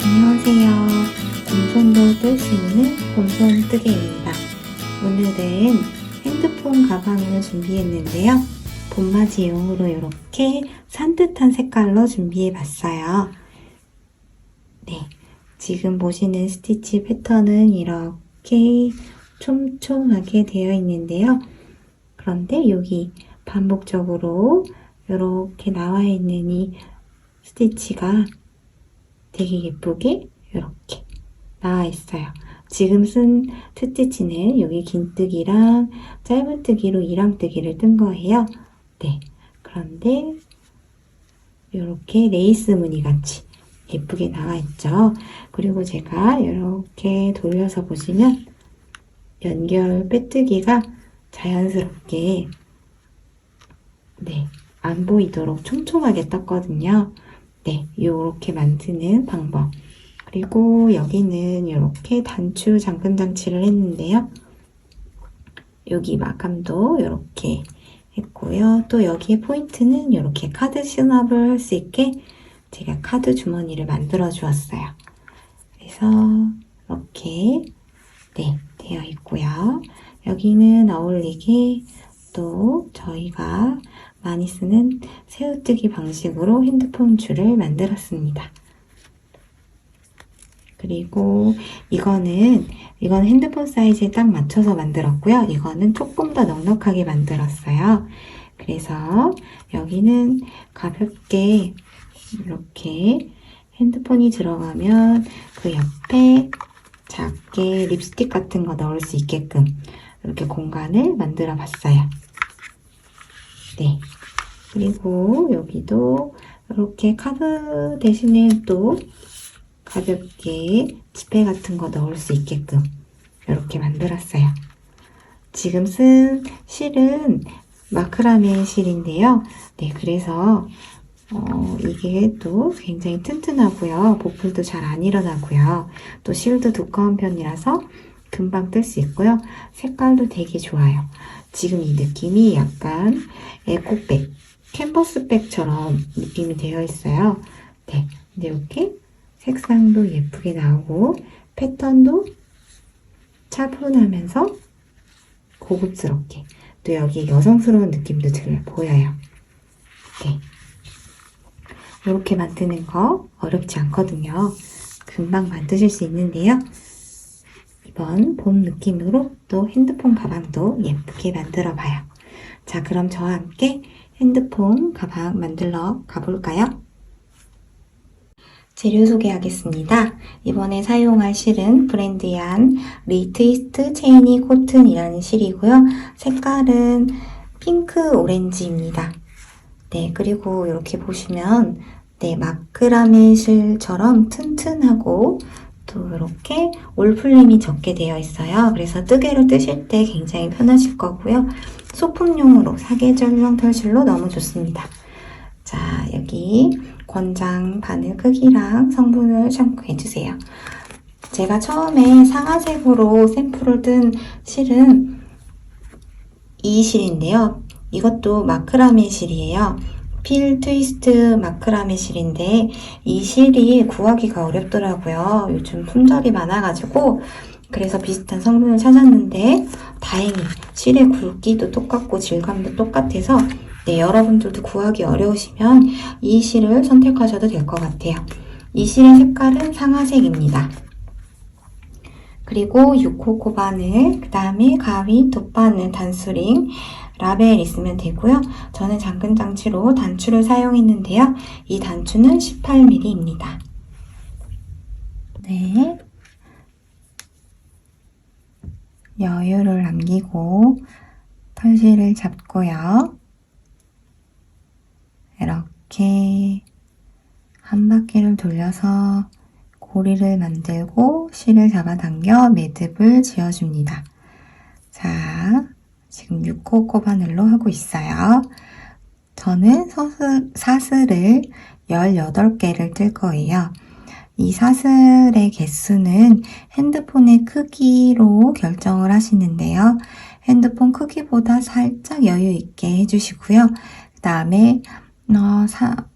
안녕하세요. 곰손도 뜰 수 있는 곰손 뜨개입니다. 오늘은 핸드폰 가방을 준비했는데요. 봄맞이용으로 이렇게 산뜻한 색깔로 준비해봤어요. 네, 지금 보시는 스티치 패턴은 이렇게 촘촘하게 되어 있는데요. 그런데 여기 반복적으로 이렇게 나와 있는 이 스티치가 되게 예쁘게 이렇게 나와 있어요. 지금 쓴 스티치는 여기 긴뜨기랑 짧은뜨기로 이랑뜨기를 뜬 거예요. 네, 그런데 이렇게 레이스 무늬 같이 예쁘게 나와 있죠. 그리고 제가 이렇게 돌려서 보시면 연결 빼뜨기가 자연스럽게 안 보이도록 촘촘하게 떴거든요. 네, 요렇게 만드는 방법. 그리고 여기는 이렇게 단추 잠금 장치를 했는데요. 여기 마감도 이렇게 했고요. 또 여기에 포인트는 이렇게 카드 수납을 할 수 있게 제가 카드 주머니를 만들어 주었어요. 그래서 이렇게 되어 있고요. 여기는 어울리게 또 저희가 많이 쓰는 새우뜨기 방식으로 핸드폰 줄을 만들었습니다. 그리고 이거는 핸드폰 사이즈에 딱 맞춰서 만들었고요. 이거는 조금 더 넉넉하게 만들었어요. 그래서 여기는 가볍게 이렇게 핸드폰이 들어가면 그 옆에 작게 립스틱 같은 거 넣을 수 있게끔 이렇게 공간을 만들어 봤어요. 네. 그리고 여기도 이렇게 카드 대신에 또 가볍게 지폐 같은 거 넣을 수 있게끔 이렇게 만들었어요. 지금 쓴 실은 마크라메 실인데요. 네, 그래서 이게 또 굉장히 튼튼하고요. 보풀도 잘 안 일어나고요. 또 실도 두꺼운 편이라서 금방 뜰 수 있고요. 색깔도 되게 좋아요. 지금 이 느낌이 약간 에코백, 캔버스백처럼 느낌이 되어 있어요. 네, 근데 이렇게 색상도 예쁘게 나오고 패턴도 차분하면서 고급스럽게 또 여기 여성스러운 느낌도 보여요. 네, 이렇게 만드는 거 어렵지 않거든요. 금방 만드실 수 있는데요. 이번 봄 느낌으로 또 핸드폰 가방도 예쁘게 만들어 봐요. 자, 그럼 저와 함께 핸드폰 가방 만들러 가볼까요? 재료 소개하겠습니다. 이번에 사용할 실은 브랜디안 리트위스트 체이니 코튼이라는 실이고요. 색깔은 핑크 오렌지입니다. 네, 그리고 이렇게 보시면 마크라메 실처럼 튼튼하고 또 이렇게 올풀림이 적게 되어 있어요. 그래서 뜨개로 뜨실 때 굉장히 편하실 거고요. 소품용으로 사계절용 털실로 너무 좋습니다. 자, 여기 권장 바늘 크기랑 성분을 참고해주세요. 제가 처음에 상아색으로 샘플을 뜬 실은 이 실인데요. 이것도 마크라메 실이에요. 필 트위스트 마크라메 실인데 이 실이 구하기가 어렵더라고요. 요즘 품절이 많아가지고 그래서 비슷한 성분을 찾았는데 다행히 실의 굵기도 똑같고 질감도 똑같아서 여러분들도 구하기 어려우시면 이 실을 선택하셔도 될 것 같아요. 이 실의 색깔은 상아색입니다. 그리고 6호 바늘, 그 다음에 가위, 돗바늘, 단수링, 라벨 있으면 되고요. 저는 잠금 장치로 단추를 사용했는데요. 이 단추는 18mm입니다. 네. 여유를 남기고 털실을 잡고요. 이렇게 한 바퀴를 돌려서 고리를 만들고 실을 잡아당겨 매듭을 지어줍니다. 자, 지금 6호 바늘로 하고 있어요. 저는 사슬을 18개를 뜰 거예요. 이 사슬의 개수는 핸드폰의 크기로 결정을 하시는데요. 핸드폰 크기보다 살짝 여유 있게 해주시고요. 그 다음에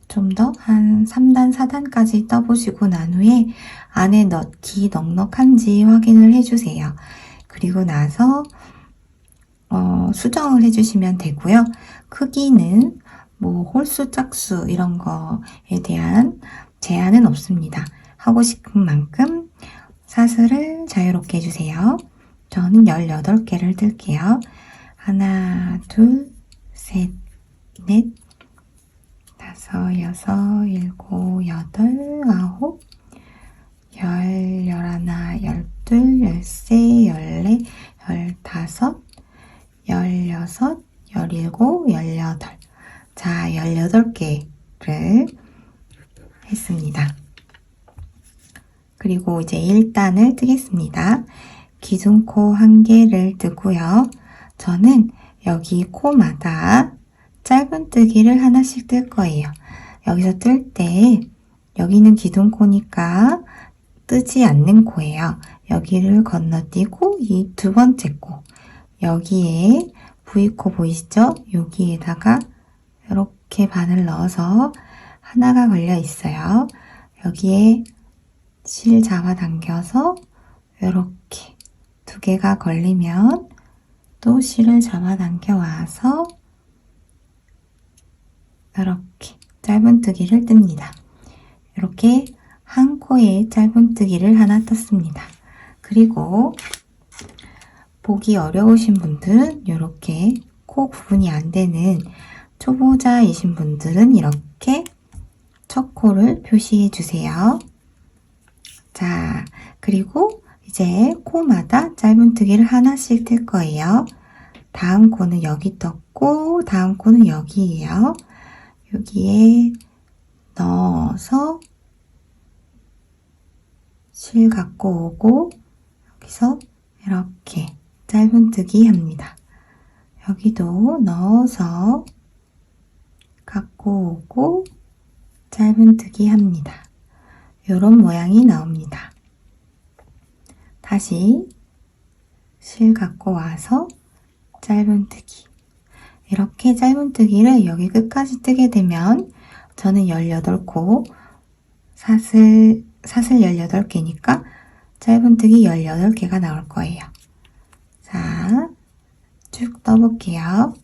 좀 더 한 3단, 4단까지 떠보시고 난 후에 안에 넣기 넉넉한지 확인을 해주세요. 그리고 나서 수정을 해주시면 되고요. 크기는 뭐 홀수, 짝수 이런 거에 대한 제한은 없습니다. 하고 싶은 만큼 사슬을 자유롭게 해주세요. 저는 18개를 뜰게요. 하나, 둘, 셋, 넷, 다섯, 여섯, 일곱, 여덟, 아홉, 열, 열하나, 열둘, 열세, 열네, 열다섯, 열여섯, 열일곱, 열여덟. 자, 18개를 했습니다. 그리고 이제 1단을 뜨겠습니다. 기둥코 1개를 뜨고요. 저는 여기 코마다 짧은뜨기를 하나씩 뜰 거예요. 여기서 뜰 때 여기는 기둥코니까 뜨지 않는 코예요. 여기를 건너뛰고 이 두 번째 코, 여기에 V코 보이시죠? 여기에다가 이렇게 바늘 넣어서 하나가 걸려 있어요. 여기에 실 잡아당겨서 이렇게 2개가 걸리면 또 실을 잡아당겨 와서 이렇게 짧은뜨기를 뜹니다. 이렇게 한 코에 짧은뜨기를 하나 떴습니다. 그리고 보기 어려우신 분들은 이렇게 코 구분이 안 되는 초보자이신 분들은 이렇게 첫 코를 표시해 주세요. 자, 그리고 이제 코마다 짧은뜨기를 하나씩 뜰 거예요. 다음 코는 여기 떴고 다음 코는 여기예요. 여기에 넣어서 실 갖고 오고 여기서 이렇게 짧은뜨기 합니다. 여기도 넣어서 갖고 오고 짧은뜨기 합니다. 이런 모양이 나옵니다. 다시 실 갖고 와서 짧은뜨기. 이렇게 짧은뜨기를 여기 끝까지 뜨게 되면 저는 18코, 사슬 18개니까 짧은뜨기 18개가 나올 거예요. 자, 쭉 떠볼게요.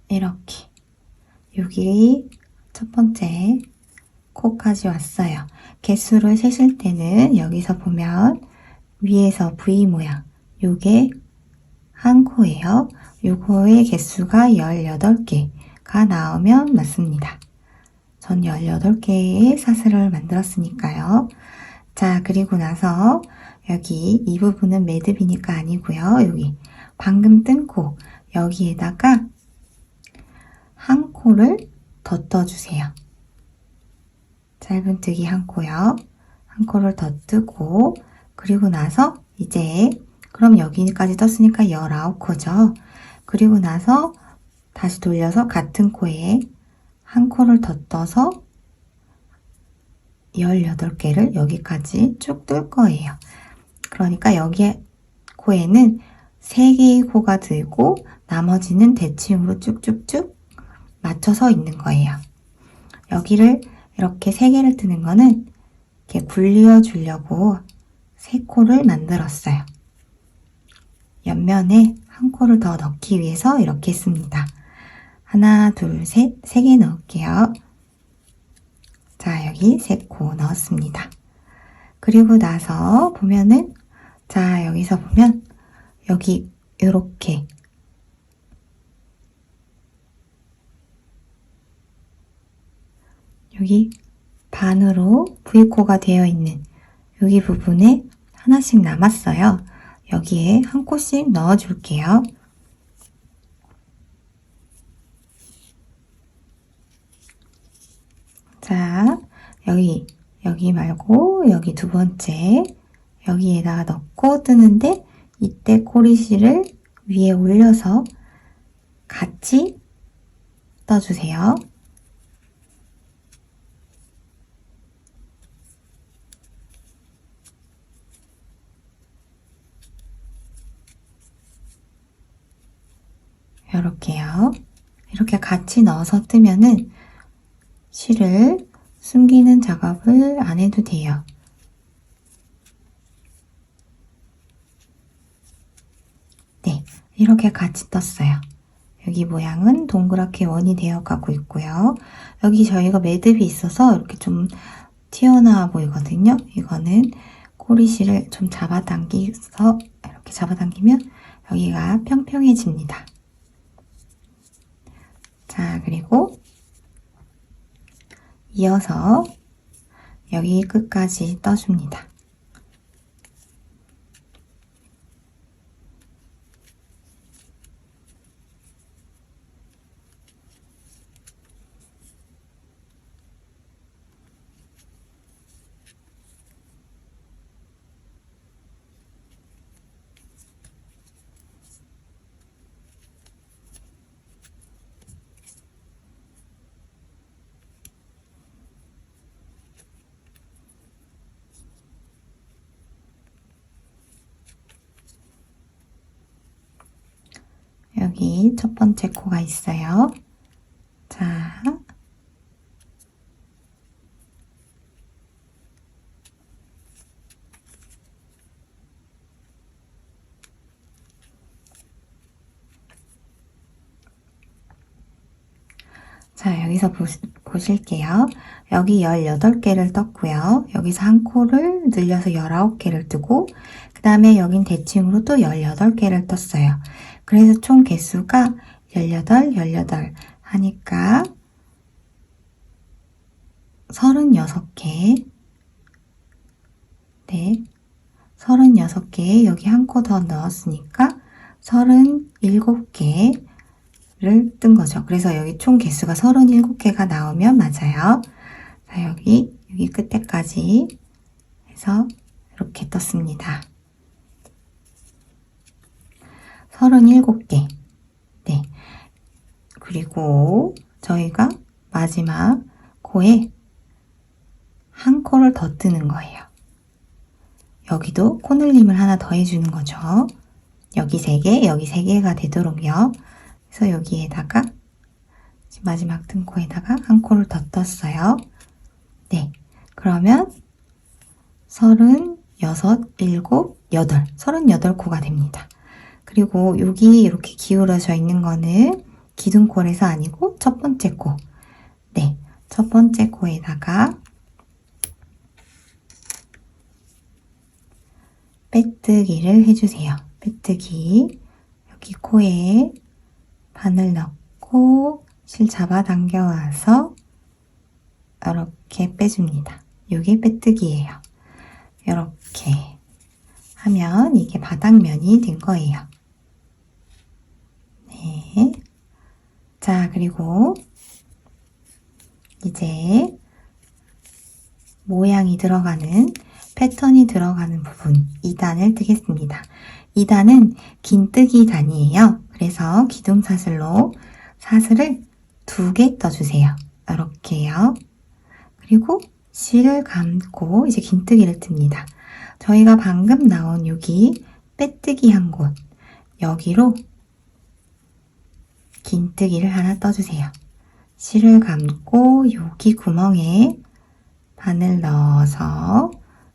이렇게 여기 첫 번째 코까지 왔어요. 개수를 세실 때는 여기서 보면 위에서 V 모양, 요게 한 코예요. 요거의 개수가 18개가 나오면 맞습니다. 전 18개의 사슬을 만들었으니까요. 자, 그리고 나서 여기 이 부분은 매듭이니까 아니고요. 여기 방금 뜬 코, 여기에다가 한 코를 더 떠주세요. 짧은뜨기 한 코요. 한 코를 더 뜨고 그리고 나서 이제 그럼 여기까지 떴으니까 19코죠. 그리고 나서 다시 돌려서 같은 코에 한 코를 더 떠서 18개를 여기까지 쭉 뜰 거예요. 그러니까 여기 코에는 3개의 코가 들고 나머지는 대칭으로 쭉쭉쭉 맞춰서 있는 거예요. 여기를 이렇게 3개를 뜨는 거는 이렇게 굴려 주려고 3코를 만들었어요. 옆면에 한 코를 더 넣기 위해서 이렇게 했습니다. 하나, 둘, 셋, 3개 넣을게요. 자, 여기 3코 넣었습니다. 그리고 나서 보면은, 자, 여기서 보면 여기 이렇게 여기 반으로 V코가 되어 있는 여기 부분에 하나씩 남았어요. 여기에 한 코씩 넣어줄게요. 자, 여기 말고 여기 두 번째 여기에다가 넣고 뜨는데 이때 코리실을 위에 올려서 같이 떠주세요. 이렇게요. 이렇게 같이 넣어서 뜨면은 실을 숨기는 작업을 안 해도 돼요. 네, 이렇게 같이 떴어요. 여기 모양은 동그랗게 원이 되어 가고 있고요. 여기 저희가 매듭이 있어서 이렇게 좀 튀어나와 보이거든요. 이거는 코리실을 좀 잡아당겨서 이렇게 잡아당기면 여기가 평평해집니다. 자, 그리고 이어서 여기 끝까지 떠줍니다. 여기 첫 번째 코가 있어요. 자, 여기서 보실게요. 여기 18개를 떴고요. 여기서 한 코를 늘려서 19개를 뜨고 그 다음에 여긴 대칭으로 또 18개를 떴어요. 그래서 총 개수가 18 하니까 36개. 네, 36개 여기 한 코 더 넣었으니까 37개 를 뜬 거죠. 그래서 여기 총 개수가 37개가 나오면 맞아요. 자, 여기 끝에까지 해서 이렇게 떴습니다. 37개. 네. 그리고 저희가 마지막 코에 한 코를 더 뜨는 거예요. 여기도 코늘림을 하나 더 해주는 거죠. 여기 3개, 여기 3개가 되도록요. 그래서 여기에다가 마지막 뜬 코에다가 한 코를 더 떴어요. 네, 그러면 36, 7, 8, 38코가 됩니다. 그리고 여기 이렇게 기울어져 있는 거는 기둥코에서 아니고 첫 번째 코. 네, 첫 번째 코에다가 빼뜨기를 해주세요. 빼뜨기. 여기 코에 바늘 넣고 실 잡아당겨 와서 이렇게 빼줍니다. 이게 빼뜨기예요. 이렇게 하면 이게 바닥면이 된 거예요. 네. 자, 그리고 이제 모양이 들어가는 패턴이 들어가는 부분 2단을 뜨겠습니다. 2단은 긴뜨기 단이에요. 그래서 기둥사슬로 사슬을 2개 떠주세요. 이렇게요. 그리고 실을 감고 이제 긴뜨기를 뜹니다. 저희가 방금 나온 여기 빼뜨기 한 곳 여기로 긴뜨기를 하나 떠주세요. 실을 감고 여기 구멍에 바늘 넣어서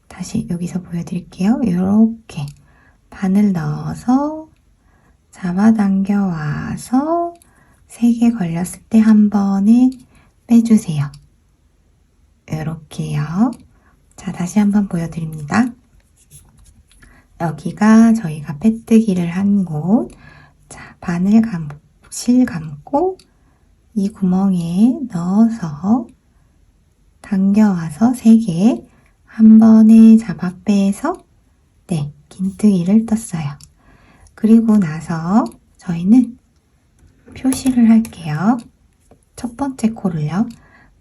다시 여기서 보여드릴게요. 이렇게 바늘 넣어서 잡아당겨 와서 3개 걸렸을 때 한 번에 빼주세요. 이렇게요. 자, 다시 한번 보여드립니다. 여기가 저희가 빼뜨기를 한 곳. 자, 바늘 실 감고 이 구멍에 넣어서 당겨와서 3개 한 번에 잡아 빼서 네, 긴뜨기를 떴어요. 그리고 나서 저희는 표시를 할게요. 첫 번째 코를요.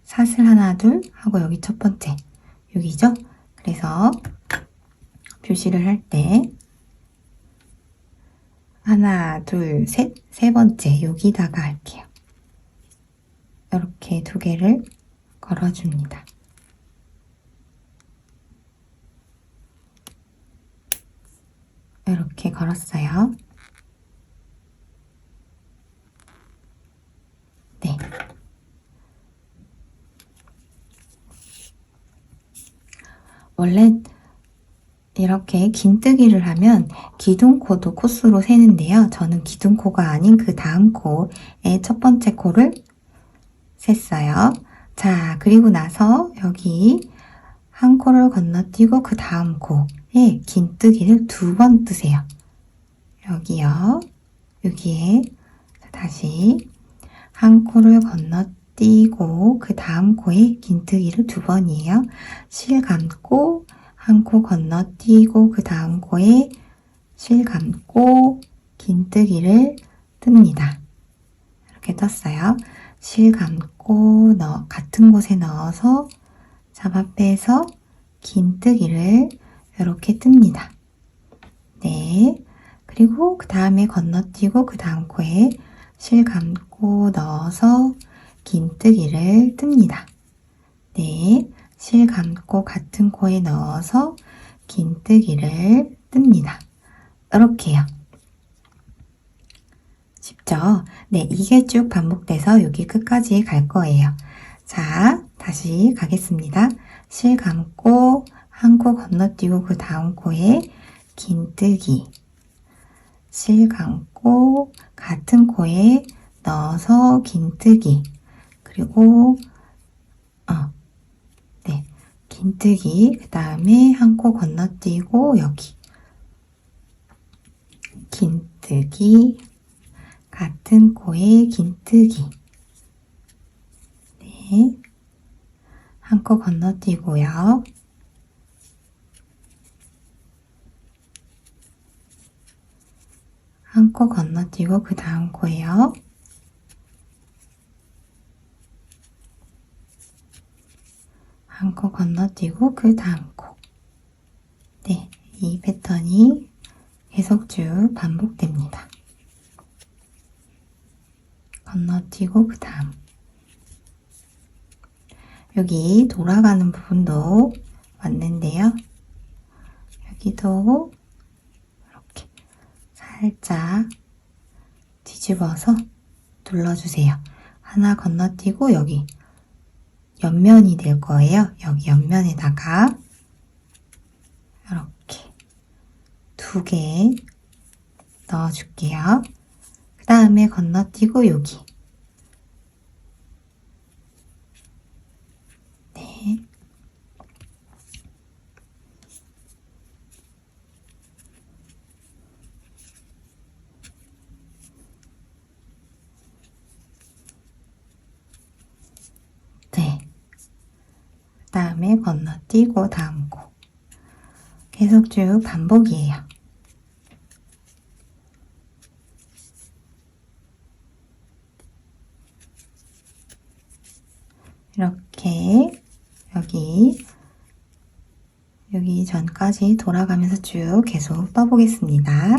사슬 하나 둘 하고 여기 첫 번째 여기죠. 그래서 표시를 할 때 하나 둘 셋 세 번째 여기다가 할게요. 이렇게 2개를 걸어줍니다. 이렇게 걸었어요. 네. 원래 이렇게 긴뜨기를 하면 기둥코도 코수로 세는데요. 저는 기둥코가 아닌 그 다음 코의 첫 번째 코를 셌어요. 자, 그리고 나서 여기 한 코를 건너뛰고 그 다음 코에 긴뜨기를 2번 뜨세요. 여기요. 여기에 다시 한 코를 건너뛰고 그 다음 코에 긴뜨기를 2번이에요. 실 감고 한 코 건너뛰고 그 다음 코에 실 감고 긴뜨기를 뜹니다. 이렇게 떴어요. 실 감고 같은 곳에 넣어서 잡아 빼서 긴뜨기를 이렇게 뜹니다. 네. 그리고 그 다음에 건너뛰고 그 다음 코에 실 감고 넣어서 긴뜨기를 뜹니다. 네. 실 감고 같은 코에 넣어서 긴뜨기를 뜹니다. 이렇게요. 쉽죠? 네, 이게 쭉 반복돼서 여기 끝까지 갈 거예요. 자, 다시 가겠습니다. 실 감고 한 코 건너뛰고 그 다음 코에 긴뜨기, 실 감고 같은 코에 넣어서 긴뜨기, 그리고 네, 긴뜨기, 그 다음에 한 코 건너뛰고 여기 긴뜨기, 같은 코에 긴뜨기, 네, 한 코 건너뛰고요. 한 코 건너뛰고 그 다음 코에요. 한 코 건너뛰고 그 다음 코. 네, 이 패턴이 계속 쭉 반복됩니다. 건너뛰고 그 다음. 여기 돌아가는 부분도 왔는데요. 여기도 이렇게 살짝 뒤집어서 눌러주세요. 하나 건너뛰고 여기 옆면이 될 거예요. 여기 옆면에다가 이렇게 2개 넣어줄게요. 그 다음에 건너뛰고 여기 네. 네. 그 다음에 건너뛰고 다음 코. 계속 쭉 반복이에요. 이렇게 여기 전까지 돌아가면서 쭉 계속 떠보겠습니다.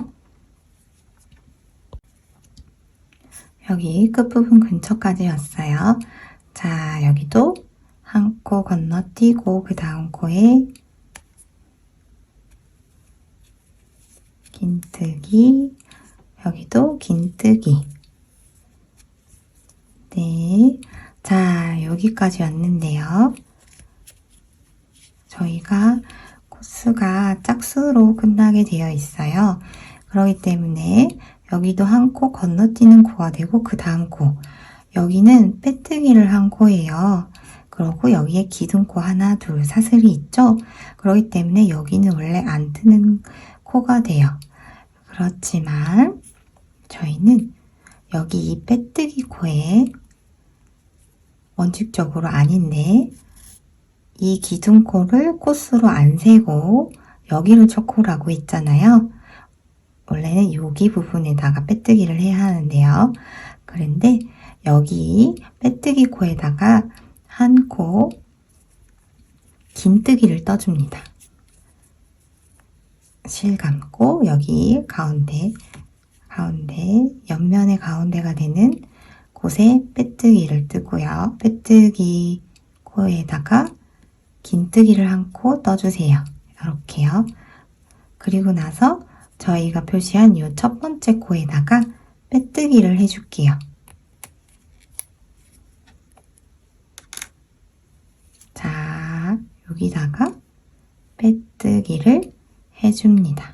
여기 끝부분 근처까지 왔어요. 자, 여기도 한 코 건너뛰고 그 다음 코에 긴뜨기, 여기도 긴뜨기. 네. 자, 여기까지 왔는데요. 저희가 코스가 짝수로 끝나게 되어 있어요. 그렇기 때문에 여기도 한 코 건너뛰는 코가 되고 그 다음 코. 여기는 빼뜨기를 한 코예요. 그리고 여기에 기둥코 하나, 둘 사슬이 있죠? 그렇기 때문에 여기는 원래 안 뜨는 코가 돼요. 그렇지만 저희는 여기 이 빼뜨기 코에 원칙적으로 아닌데 이 기둥코를 코스로 안 세고 여기를 척코라고 했잖아요. 원래는 여기 부분에다가 빼뜨기를 해야 하는데요. 그런데 여기 빼뜨기 코에다가 한 코 긴뜨기를 떠줍니다. 실 감고 여기 가운데 옆면의 가운데가 되는 곳에 빼뜨기를 뜨고요. 빼뜨기 코에다가 긴뜨기를 한 코 떠주세요. 이렇게요. 그리고 나서 저희가 표시한 이 첫 번째 코에다가 빼뜨기를 해줄게요. 자, 여기다가 빼뜨기를 해줍니다.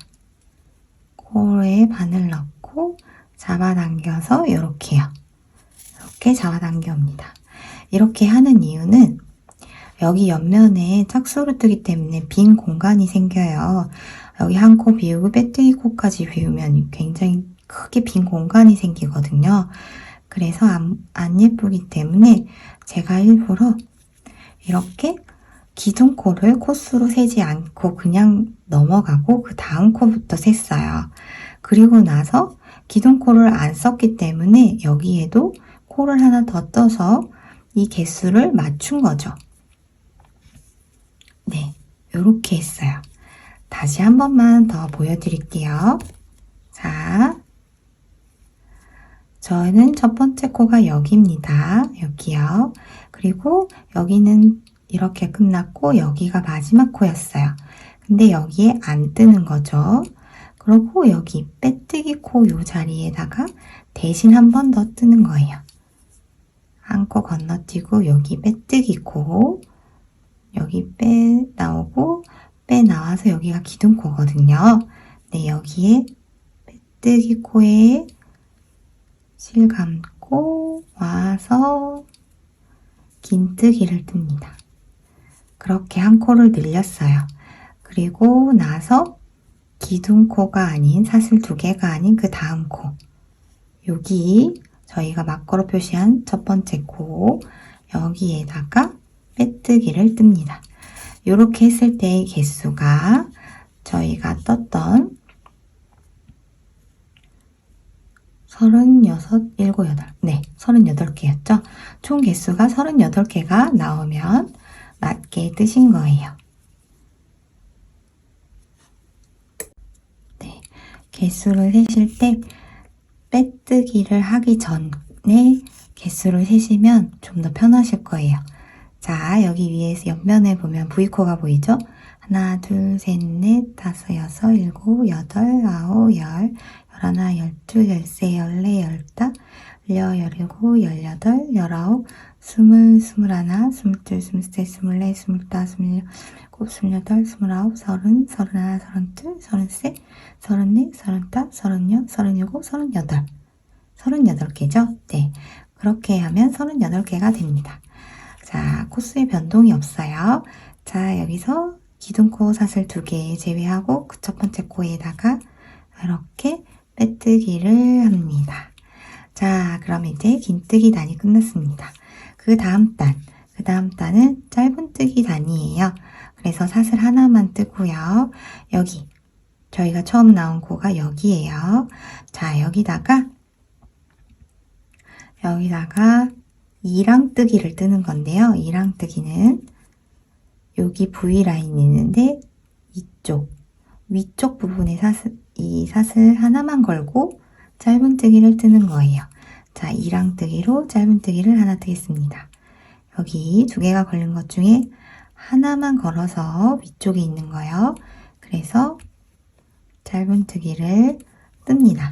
코에 바늘 넣고 잡아당겨서 이렇게요. 이렇게 잡아당겨옵니다. 이렇게 하는 이유는 여기 옆면에 짝수로 뜨기 때문에 빈 공간이 생겨요. 여기 한 코 비우고 빼뜨기 코까지 비우면 굉장히 크게 빈 공간이 생기거든요. 그래서 안 예쁘기 때문에 제가 일부러 이렇게 기둥코를 코스로 세지 않고 그냥 넘어가고 그 다음 코부터 셌어요. 그리고 나서 기둥코를 안 썼기 때문에 여기에도 코를 하나 더 떠서 이 개수를 맞춘 거죠. 네, 이렇게 했어요. 다시 한 번만 더 보여드릴게요. 자, 저는 첫 번째 코가 여기입니다. 여기요. 그리고 여기는 이렇게 끝났고 여기가 마지막 코였어요. 근데 여기에 안 뜨는 거죠. 그리고 여기 빼뜨기 코 요 자리에다가 대신 한 번 더 뜨는 거예요. 한 코 건너뛰고 여기 빼뜨기 코, 여기 빼 나오고 빼 나와서 여기가 기둥코거든요. 네, 여기에 빼뜨기 코에 실 감고 와서 긴뜨기를 뜹니다. 그렇게 한 코를 늘렸어요. 그리고 나서 기둥코가 아닌 사슬 두 개가 아닌 그 다음 코, 여기 저희가 막거로 표시한 첫 번째 코, 여기에다가 빼뜨기를 뜹니다. 이렇게 했을 때의 개수가 저희가 떴던 36, 7, 8, 네, 38개였죠. 총 개수가 38개가 나오면 맞게 뜨신 거예요. 네, 개수를 세실 때 빼뜨기를 하기 전에 개수를 세시면 좀 더 편하실 거예요. 자, 여기 위에서 옆면에 보면 V코가 보이죠? 하나, 둘, 셋, 넷, 다섯, 여섯, 일곱, 여덟, 아홉, 열, 열하나, 열둘, 열세, 열네, 열다, 열일곱, 열여덟, 열아홉, 스물, 스물하나, 스물둘, 스물셋, 스물넷, 스물다섯, 스물일곱, 스물여덟, 스물아홉, 서른, 서른하나, 서른둘, 서른셋, 서른넷, 서른다섯, 서른여섯, 서른일곱, 서른여덟. 38개죠? 네. 그렇게 하면 38개가 됩니다. 자, 코스에 변동이 없어요. 자, 여기서 기둥코 사슬 2개 제외하고 그 첫 번째 코에다가 이렇게 빼뜨기를 합니다. 자, 그럼 이제 긴뜨기 단이 끝났습니다. 그 다음 단은 짧은뜨기 단이에요. 그래서 사슬 하나만 뜨고요. 여기 저희가 처음 나온 코가 여기에요. 자, 여기다가 이랑뜨기를 뜨는 건데요. 이랑뜨기는 여기 V라인이 있는데 위쪽 부분에 이 사슬 하나만 걸고 짧은뜨기를 뜨는 거예요. 자, 이랑뜨기로 짧은뜨기를 하나 뜨겠습니다. 여기 두 개가 걸린 것 중에 하나만 걸어서 위쪽에 있는 거예요. 그래서 짧은뜨기를 뜹니다.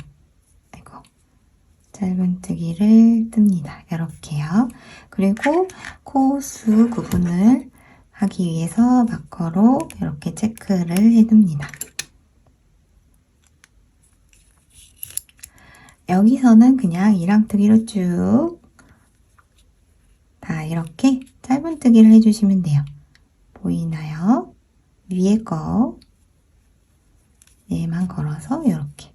짧은뜨기를 뜹니다. 이렇게요. 그리고 코수 구분을 하기 위해서 마커로 이렇게 체크를 해둡니다. 여기서는 그냥 이랑뜨기로 쭉 다 이렇게 짧은뜨기를 해주시면 돼요. 보이나요? 위에 거 얘만 걸어서 이렇게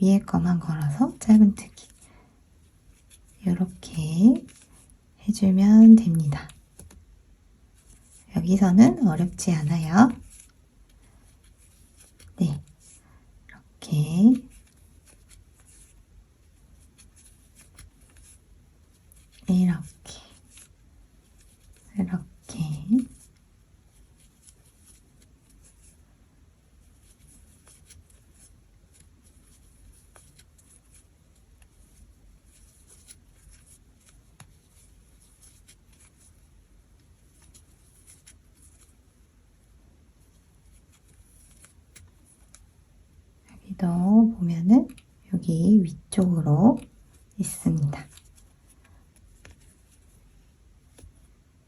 위에 거만 걸어서 짧은뜨기 이렇게 해주면 됩니다. 여기서는 어렵지 않아요. 네, 이렇게 이렇게 여기도 보면은 여기 위쪽으로 있습니다.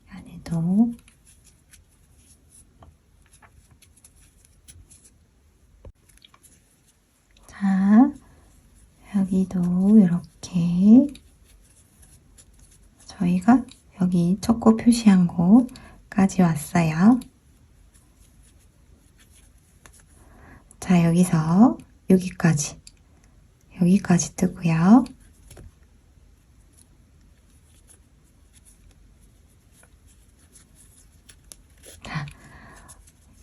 안에도 자, 여기도 이렇게 저희가 여기 첫 코 표시한 곳까지 왔어요. 자, 여기서 여기까지 뜨고요. 자,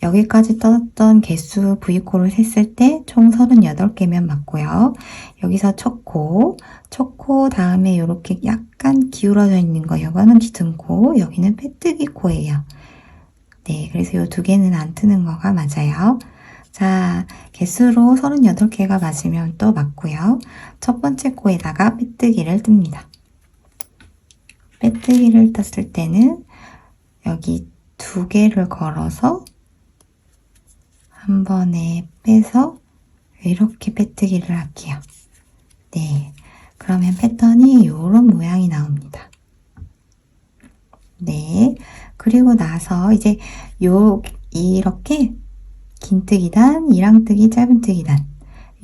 여기까지 떴던 개수 V코를 셌을 때 총 38개면 맞고요. 여기서 첫 코 다음에 이렇게 약간 기울어져 있는 거, 이거는 기둥코, 여기는 빼뜨기 코예요. 네, 그래서 이 두 개는 안 뜨는 거가 맞아요. 자, 개수로 38개가 맞으면 또 맞고요. 첫 번째 코에다가 빼뜨기를 뜹니다. 빼뜨기를 떴을 때는 여기 두 개를 걸어서 한 번에 빼서 이렇게 빼뜨기를 할게요. 네, 그러면 패턴이 이런 모양이 나옵니다. 네, 그리고 나서 이제 이렇게 긴뜨기단, 이랑뜨기, 짧은뜨기단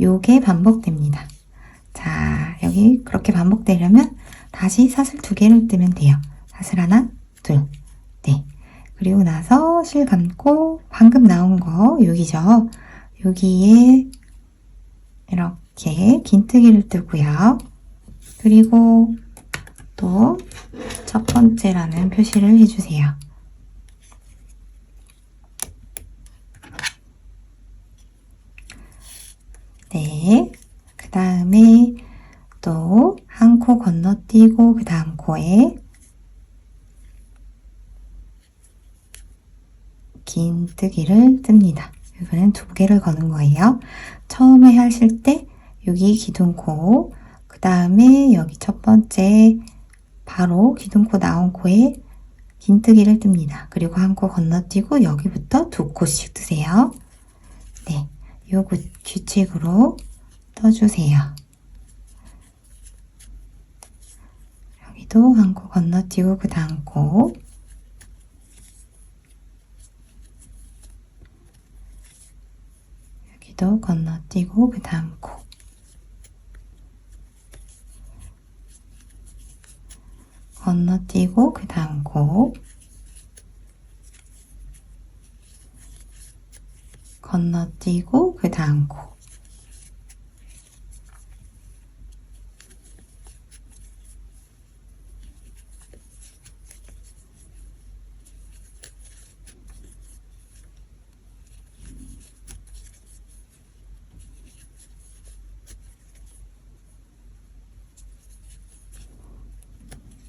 요게 반복됩니다. 자, 여기 그렇게 반복되려면 다시 사슬 두 개를 뜨면 돼요. 사슬 하나, 둘, 네. 그리고 나서 실 감고 방금 나온 거 여기죠. 여기에 이렇게 긴뜨기를 뜨고요. 그리고 또 첫 번째라는 표시를 해주세요. 네, 그 다음에 또 한 코 건너뛰고 그 다음 코에 긴뜨기를 뜹니다. 이거는 두 개를 거는 거예요. 처음에 하실 때 여기 기둥코, 그 다음에 여기 첫 번째 바로 기둥코 나온 코에 긴뜨기를 뜹니다. 그리고 한 코 건너뛰고 여기부터 두 코씩 뜨세요. 네, 요 규칙으로 떠주세요. 여기도 한 코 건너뛰고 그 다음 코, 여기도 건너뛰고 그 다음 코, 건너뛰고 그 다음 코, 건너뛰고 그 다음 코.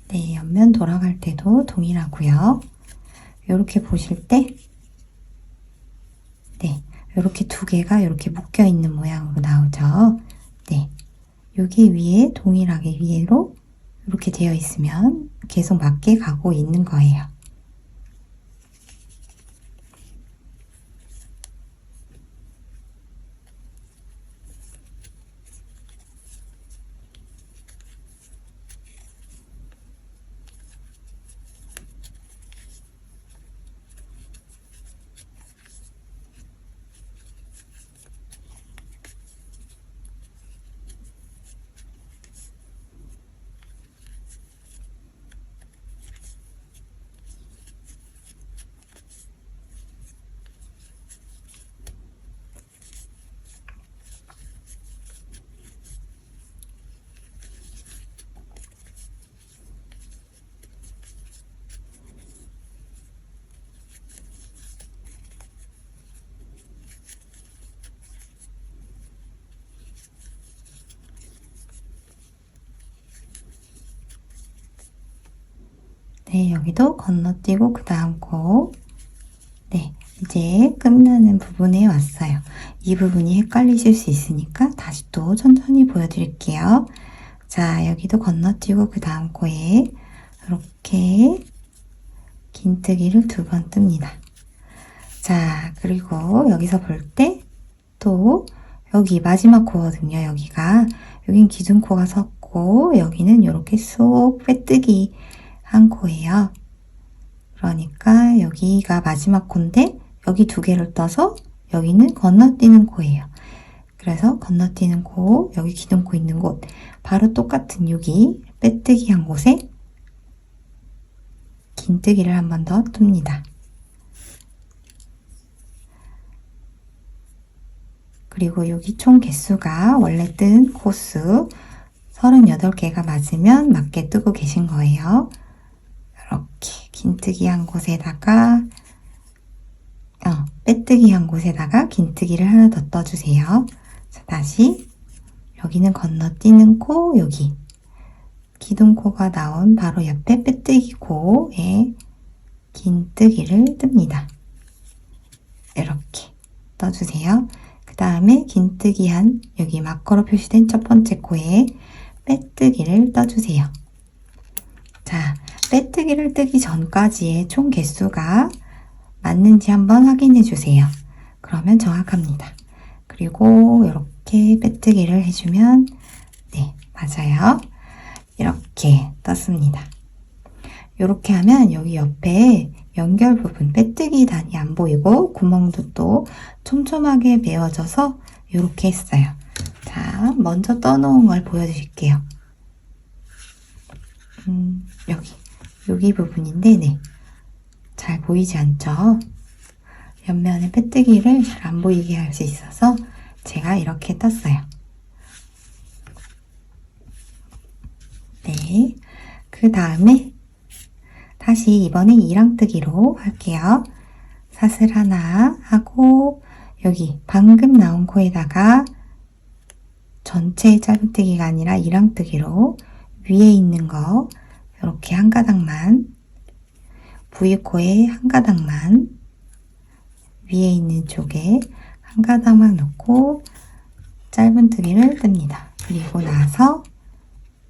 네, 옆면 돌아갈 때도 동일하고요. 이렇게 보실 때, 네, 이렇게 두 개가 이렇게 묶여 있는 모양으로 나오죠. 네, 여기 위에 동일하게 위로 이렇게 되어 있으면 계속 맞게 가고 있는 거예요. 네, 여기도 건너뛰고 그 다음 코. 네, 이제 끝나는 부분에 왔어요. 이 부분이 헷갈리실 수 있으니까 다시 또 천천히 보여드릴게요. 자, 여기도 건너뛰고 그 다음 코에 이렇게 긴뜨기를 2번 뜹니다. 자, 그리고 여기서 볼 때 또 여기 마지막 코거든요. 여기가 여긴 기둥코가 섰고 여기는 이렇게 쏙 빼뜨기 한 코예요. 그러니까 여기가 마지막 코인데 여기 2개를 떠서 여기는 건너뛰는 코예요. 그래서 건너뛰는 코, 여기 기둥코 있는 곳 바로 똑같은 여기 빼뜨기 한 곳에 긴뜨기를 한 번 더 둡니다. 그리고 여기 총 개수가 원래 뜬 코수 38개가 맞으면 맞게 뜨고 계신 거예요. 이렇게 긴뜨기 한 곳에다가 빼뜨기 한 곳에다가 긴뜨기를 하나 더 떠주세요. 자, 다시 여기는 건너뛰는 코, 여기 기둥코가 나온 바로 옆에 빼뜨기 코에 긴뜨기를 뜹니다. 이렇게 떠주세요. 그 다음에 긴뜨기 한 여기 마커로 표시된 첫 번째 코에 빼뜨기를 떠주세요. 자, 빼뜨기를 뜨기 전까지의 총 개수가 맞는지 한번 확인해 주세요. 그러면 정확합니다. 그리고 이렇게 빼뜨기를 해주면 네, 맞아요. 이렇게 떴습니다. 이렇게 하면 여기 옆에 연결 부분 빼뜨기 단이 안 보이고 구멍도 또 촘촘하게 메워져서 이렇게 했어요. 자, 먼저 떠놓은 걸 보여드릴게요. 여기 부분인데 네, 잘 보이지 않죠? 옆면에 빼뜨기를 잘 안 보이게 할 수 있어서 제가 이렇게 떴어요. 네, 그 다음에 다시 이번에 이랑뜨기로 할게요. 사슬 하나 하고 여기 방금 나온 코에다가 전체 짧은뜨기가 아니라 이랑뜨기로 위에 있는 거 이렇게 한 가닥만, V코에 한 가닥만, 위에 있는 쪽에 한 가닥만 넣고 짧은뜨기를 뜹니다. 그리고 나서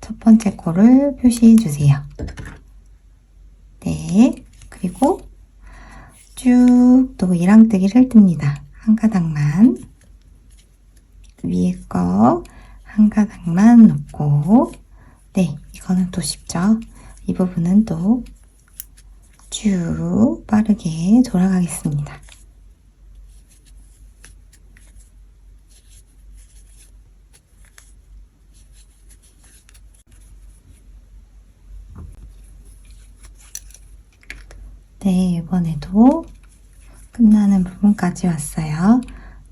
첫 번째 코를 표시해 주세요. 네, 그리고 쭉 또 이랑뜨기를 뜹니다. 한 가닥만, 위에 거 한 가닥만 넣고, 네, 이거는 또 쉽죠? 이 부분은 또 쭉 빠르게 돌아가겠습니다. 네, 이번에도 끝나는 부분까지 왔어요.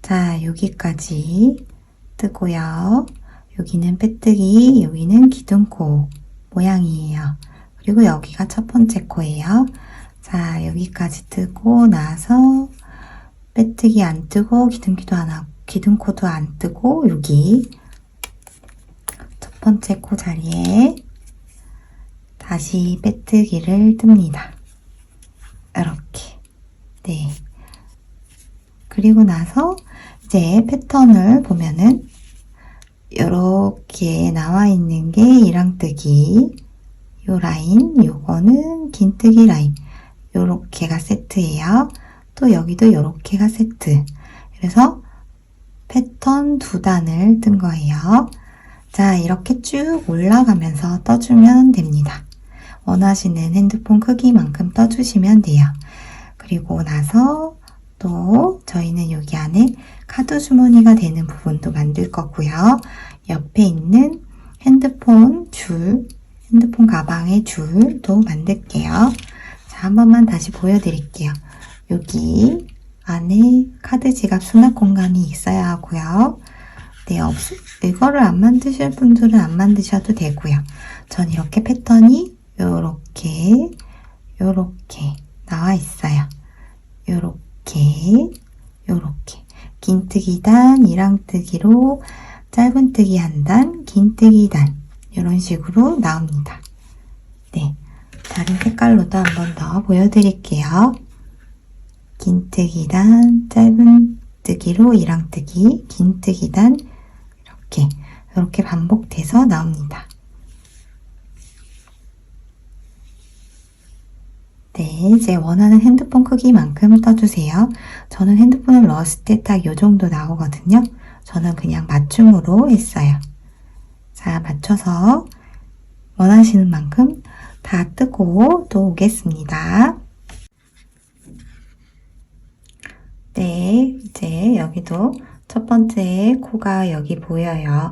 자, 여기까지 뜨고요. 여기는 빼뜨기, 여기는 기둥코 모양이에요. 그리고 여기가 첫 번째 코예요. 자, 여기까지 뜨고 나서 빼뜨기 안 뜨고 기둥코도 안 뜨고 여기 첫 번째 코 자리에 다시 빼뜨기를 뜹니다. 이렇게. 네. 그리고 나서 이제 패턴을 보면은 이렇게 나와 있는 게 이랑뜨기, 요 라인, 요거는 긴뜨기 라인, 요렇게가 세트예요. 또 여기도 요렇게가 세트. 그래서 패턴 2단을 뜬 거예요. 자, 이렇게 쭉 올라가면서 떠주면 됩니다. 원하시는 핸드폰 크기만큼 떠주시면 돼요. 그리고 나서 또 저희는 여기 안에 카드 주머니가 되는 부분도 만들 거고요. 옆에 있는 핸드폰 가방의 줄도 만들게요. 자, 한 번만 다시 보여드릴게요. 여기 안에 카드 지갑 수납 공간이 있어야 하고요. 네, 이거를 안 만드실 분들은 안 만드셔도 되고요. 전 이렇게 패턴이 요렇게 나와 있어요. 요렇게 긴뜨기 단, 이랑뜨기로 짧은뜨기 한 단, 긴뜨기 단 이런 식으로 나옵니다. 네, 다른 색깔로도 한 번 더 보여드릴게요. 긴뜨기단, 짧은뜨기로 이랑뜨기, 긴뜨기단 이렇게 반복돼서 나옵니다. 네, 이제 원하는 핸드폰 크기만큼 떠주세요. 저는 핸드폰을 넣었을 때 딱 이 정도 나오거든요. 저는 그냥 맞춤으로 했어요. 자, 맞춰서 원하시는 만큼 다 뜨고 또 오겠습니다. 네, 이제 여기도 첫 번째 코가 여기 보여요.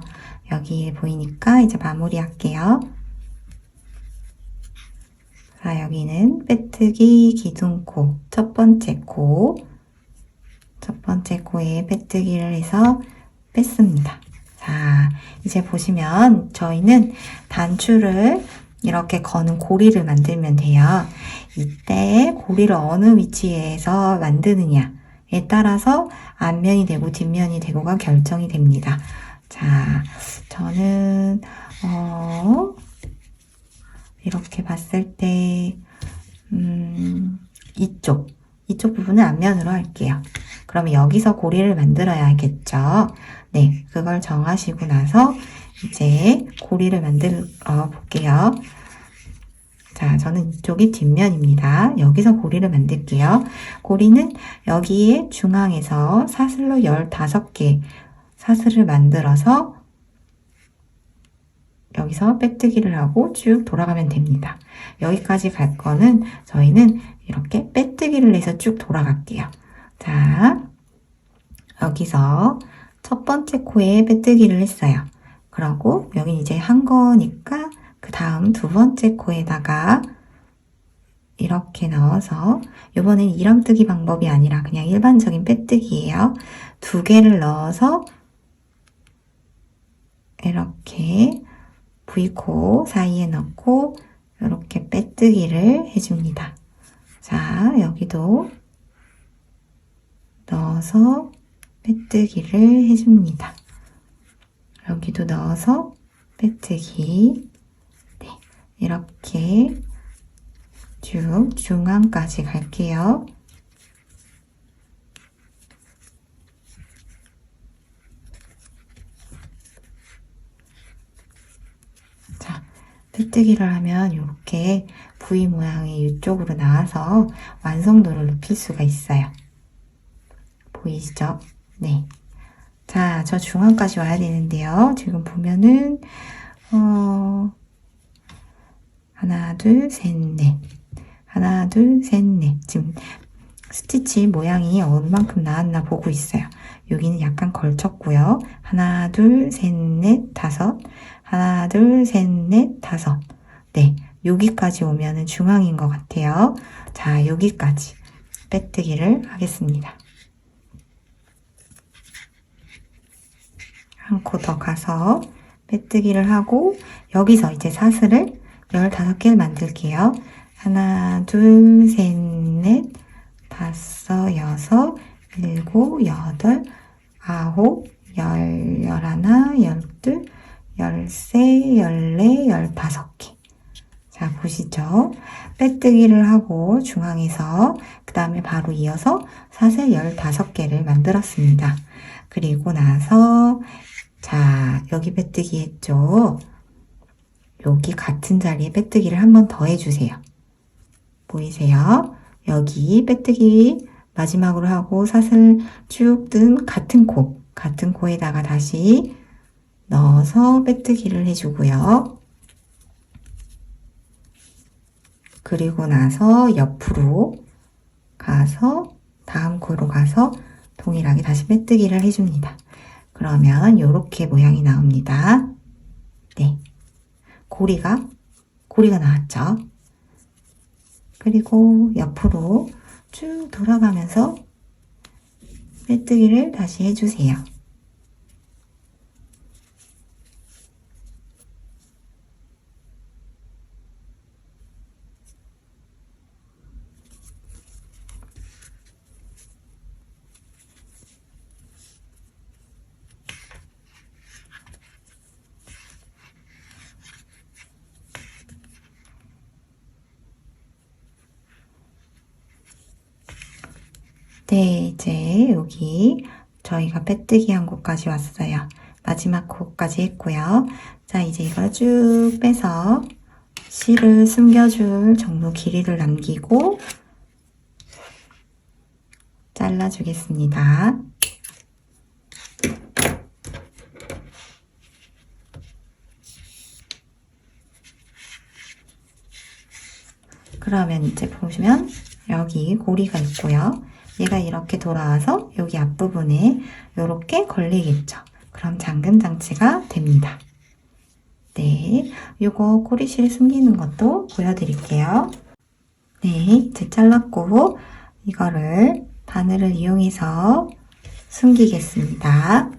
여기 보이니까 이제 마무리 할게요. 자, 여기는 빼뜨기 기둥코, 첫 번째 코에 빼뜨기를 해서 뺐습니다. 자, 이제 보시면 저희는 단추를 이렇게 거는 고리를 만들면 돼요. 이때 고리를 어느 위치에서 만드느냐에 따라서 앞면이 되고 뒷면이 되고가 결정이 됩니다. 자, 저는 이렇게 봤을 때 이쪽 부분을 앞면으로 할게요. 그러면 여기서 고리를 만들어야겠죠. 네, 그걸 정하시고 나서 이제 고리를 만들어 볼게요. 자, 저는 이쪽이 뒷면입니다. 여기서 고리를 만들게요. 고리는 여기에 중앙에서 사슬로 15개 사슬을 만들어서 여기서 빼뜨기를 하고 쭉 돌아가면 됩니다. 여기까지 갈 거는 저희는 이렇게 빼뜨기를 해서 쭉 돌아갈게요. 자, 여기서 첫 번째 코에 빼뜨기를 했어요. 그러고 여기 이제 한 거니까 그 다음 두 번째 코에다가 이렇게 넣어서 이번엔 이랑뜨기 방법이 아니라 그냥 일반적인 빼뜨기예요. 두 개를 넣어서 이렇게 V코 사이에 넣고 이렇게 빼뜨기를 해줍니다. 자, 여기도 넣어서 빼뜨기를 해줍니다. 여기도 넣어서 빼뜨기. 네, 이렇게 쭉 중앙까지 갈게요. 자, 빼뜨기를 하면 이렇게 V 모양이 이쪽으로 나와서 완성도를 높일 수가 있어요. 보이시죠? 네. 자, 저 중앙까지 와야 되는데요. 지금 보면은 하나, 둘, 셋, 넷. 하나, 둘, 셋, 넷. 지금 스티치 모양이 얼만큼 나왔나 보고 있어요. 여기는 약간 걸쳤고요. 하나, 둘, 셋, 넷, 다섯. 하나, 둘, 셋, 넷, 다섯. 네, 여기까지 오면은 중앙인 것 같아요. 자, 여기까지 빼뜨기를 하겠습니다. 한 코 더 가서 빼뜨기를 하고 여기서 이제 사슬을 15개를 만들게요. 하나, 둘, 셋, 넷, 다섯, 여섯, 일곱, 여덟, 아홉, 열, 열하나, 열둘, 열세, 열네, 15개. 자, 보시죠. 빼뜨기를 하고 중앙에서 그 다음에 바로 이어서 사슬 15개를 만들었습니다. 그리고 나서 자, 여기 빼뜨기 했죠? 여기 같은 자리에 빼뜨기를 한 번 더 해주세요. 보이세요? 여기 빼뜨기 마지막으로 하고 사슬 쭉 뜬 같은 코에다가 다시 넣어서 빼뜨기를 해주고요. 그리고 나서 옆으로 가서 다음 코로 가서 동일하게 다시 빼뜨기를 해줍니다. 그러면 이렇게 모양이 나옵니다. 네, 고리가 나왔죠. 그리고 옆으로 쭉 돌아가면서 빼뜨기를 다시 해주세요. 네, 이제 여기 저희가 빼뜨기 한 곳까지 왔어요. 마지막 곳까지 했고요. 자, 이제 이걸 쭉 빼서 실을 숨겨줄 정도 길이를 남기고 잘라주겠습니다. 그러면 이제 보시면 여기 고리가 있고요. 얘가 이렇게 돌아와서 여기 앞부분에 이렇게 걸리겠죠. 그럼 잠금 장치가 됩니다. 네, 요거 꼬리실 숨기는 것도 보여드릴게요. 네, 이제 잘랐고 이거를 바늘을 이용해서 숨기겠습니다.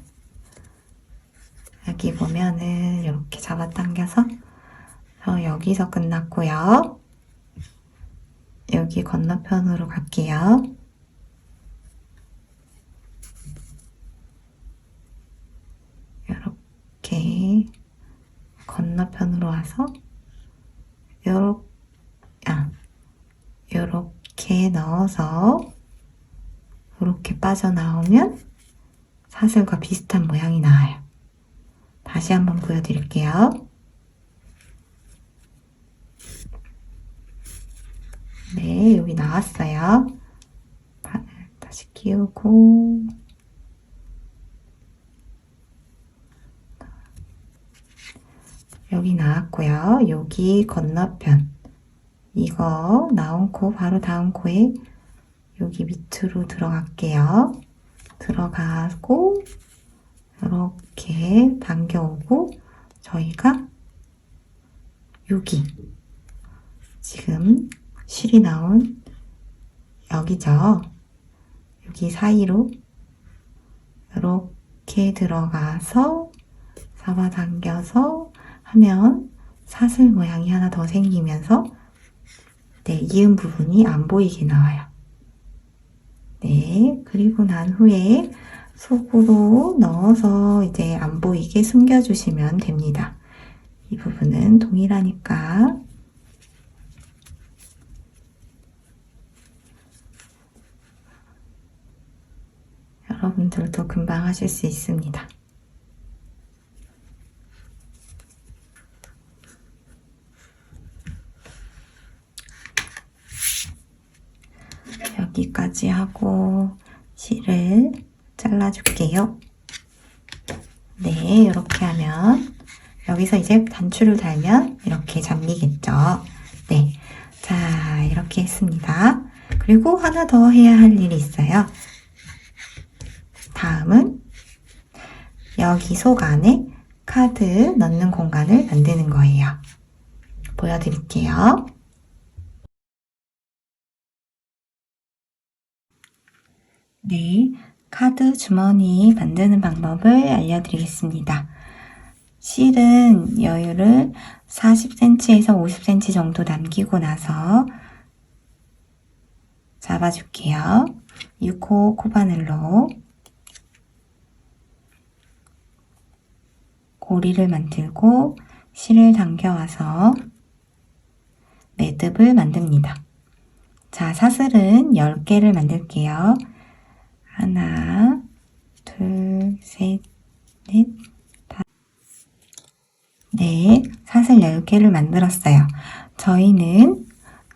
여기 보면은 이렇게 잡아당겨서 여기서 끝났고요. 여기 건너편으로 갈게요. 이렇게 건너편으로 와서 요렇게 넣어서 이렇게 빠져나오면 사슬과 비슷한 모양이 나와요. 다시 한번 보여드릴게요. 네, 여기 나왔어요. 바늘 다시 끼우고 여기 나왔고요. 여기 건너편 이거 나온 코 바로 다음 코에 여기 밑으로 들어갈게요. 들어가고 이렇게 당겨오고 저희가 여기 지금 실이 나온 여기죠. 여기 사이로 이렇게 들어가서 잡아당겨서 하면 사슬 모양이 하나 더 생기면서 네, 이은 부분이 안 보이게 나와요. 네, 그리고 난 후에 속으로 넣어서 이제 안 보이게 숨겨주시면 됩니다. 이 부분은 동일하니까 여러분들도 금방 하실 수 있습니다. 여기까지 하고 실을 잘라줄게요. 네, 이렇게 하면 여기서 이제 단추를 달면 이렇게 잠기겠죠. 네, 자 이렇게 했습니다. 그리고 하나 더 해야 할 일이 있어요. 다음은 여기 속 안에 카드 넣는 공간을 만드는 거예요. 보여드릴게요. 네, 카드 주머니 만드는 방법을 알려드리겠습니다. 실은 여유를 40cm에서 50cm 정도 남기고 나서 잡아줄게요. 6호 코바늘로 고리를 만들고 실을 당겨와서 매듭을 만듭니다. 자, 사슬은 10개를 만들게요. 하나, 둘, 셋, 넷, 다. 네, 사슬 10개를 만들었어요. 저희는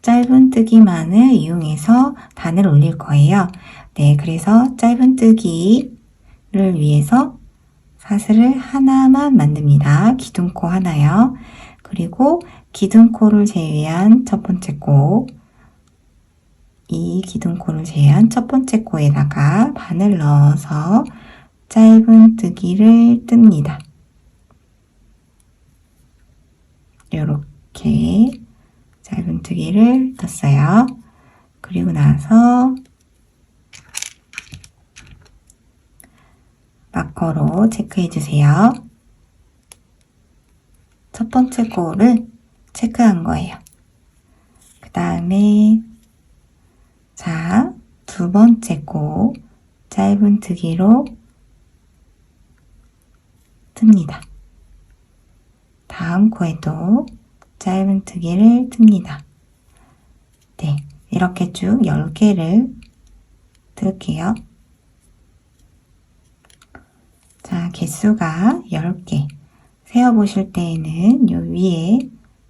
짧은뜨기만을 이용해서 단을 올릴 거예요. 네, 그래서 짧은뜨기를 위해서 사슬을 하나만 만듭니다. 기둥코 하나요. 그리고 기둥코를 제외한 첫 번째 코, 이 기둥코를 제외한 첫 번째 코에다가 바늘 넣어서 짧은뜨기를 뜹니다. 이렇게 짧은뜨기를 떴어요. 그리고 나서 마커로 체크해 주세요. 첫 번째 코를 체크한 거예요. 그 다음에 자, 두 번째 코 짧은뜨기로 뜹니다. 다음 코에도 짧은뜨기를 뜹니다. 네, 이렇게 쭉 10개를 뜰게요. 자, 개수가 10개. 세어보실 때에는 요 위에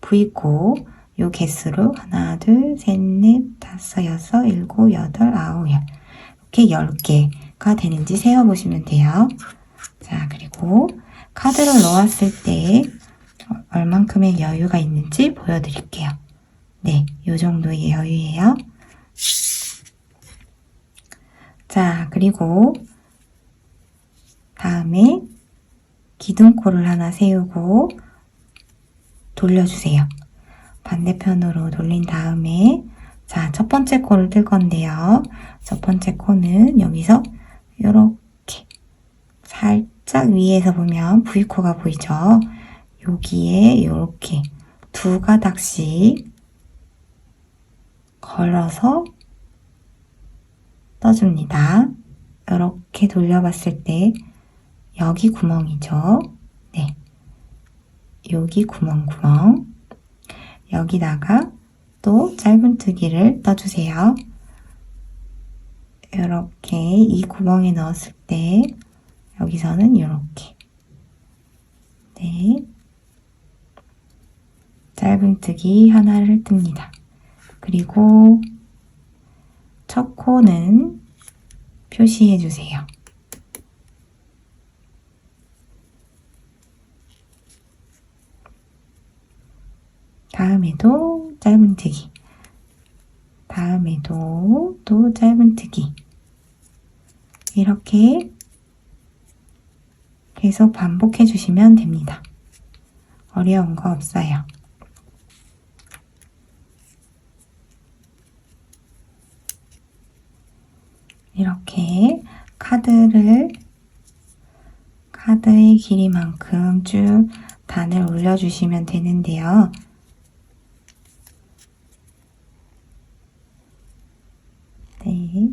V코 요 개수로 하나, 둘, 셋, 넷, 다섯, 여섯, 일곱, 여덟, 아홉, 열. 이렇게 10개가 되는지 세어보시면 돼요. 자, 그리고 카드를 놓았을 때 얼만큼의 여유가 있는지 보여드릴게요. 네, 요 정도의 여유예요. 자, 그리고 다음에 기둥코를 하나 세우고 돌려주세요. 반대편으로 돌린 다음에 자, 첫 번째 코를 뜰 건데요. 첫 번째 코는 여기서 이렇게 살짝 위에서 보면 V코가 보이죠? 여기에 이렇게 두 가닥씩 걸어서 떠줍니다. 이렇게 돌려봤을 때 여기 구멍이죠. 네, 여기 구멍 여기다가 또 짧은뜨기를 떠주세요. 이렇게 이 구멍에 넣었을 때 여기서는 이렇게 네, 짧은뜨기 하나를 뜹니다. 그리고 첫 코는 표시해 주세요. 다음에도 짧은뜨기, 다음에도 또 짧은뜨기, 이렇게 계속 반복해 주시면 됩니다. 어려운 거 없어요. 이렇게 카드의 길이만큼 쭉 단을 올려주시면 되는데요. 네.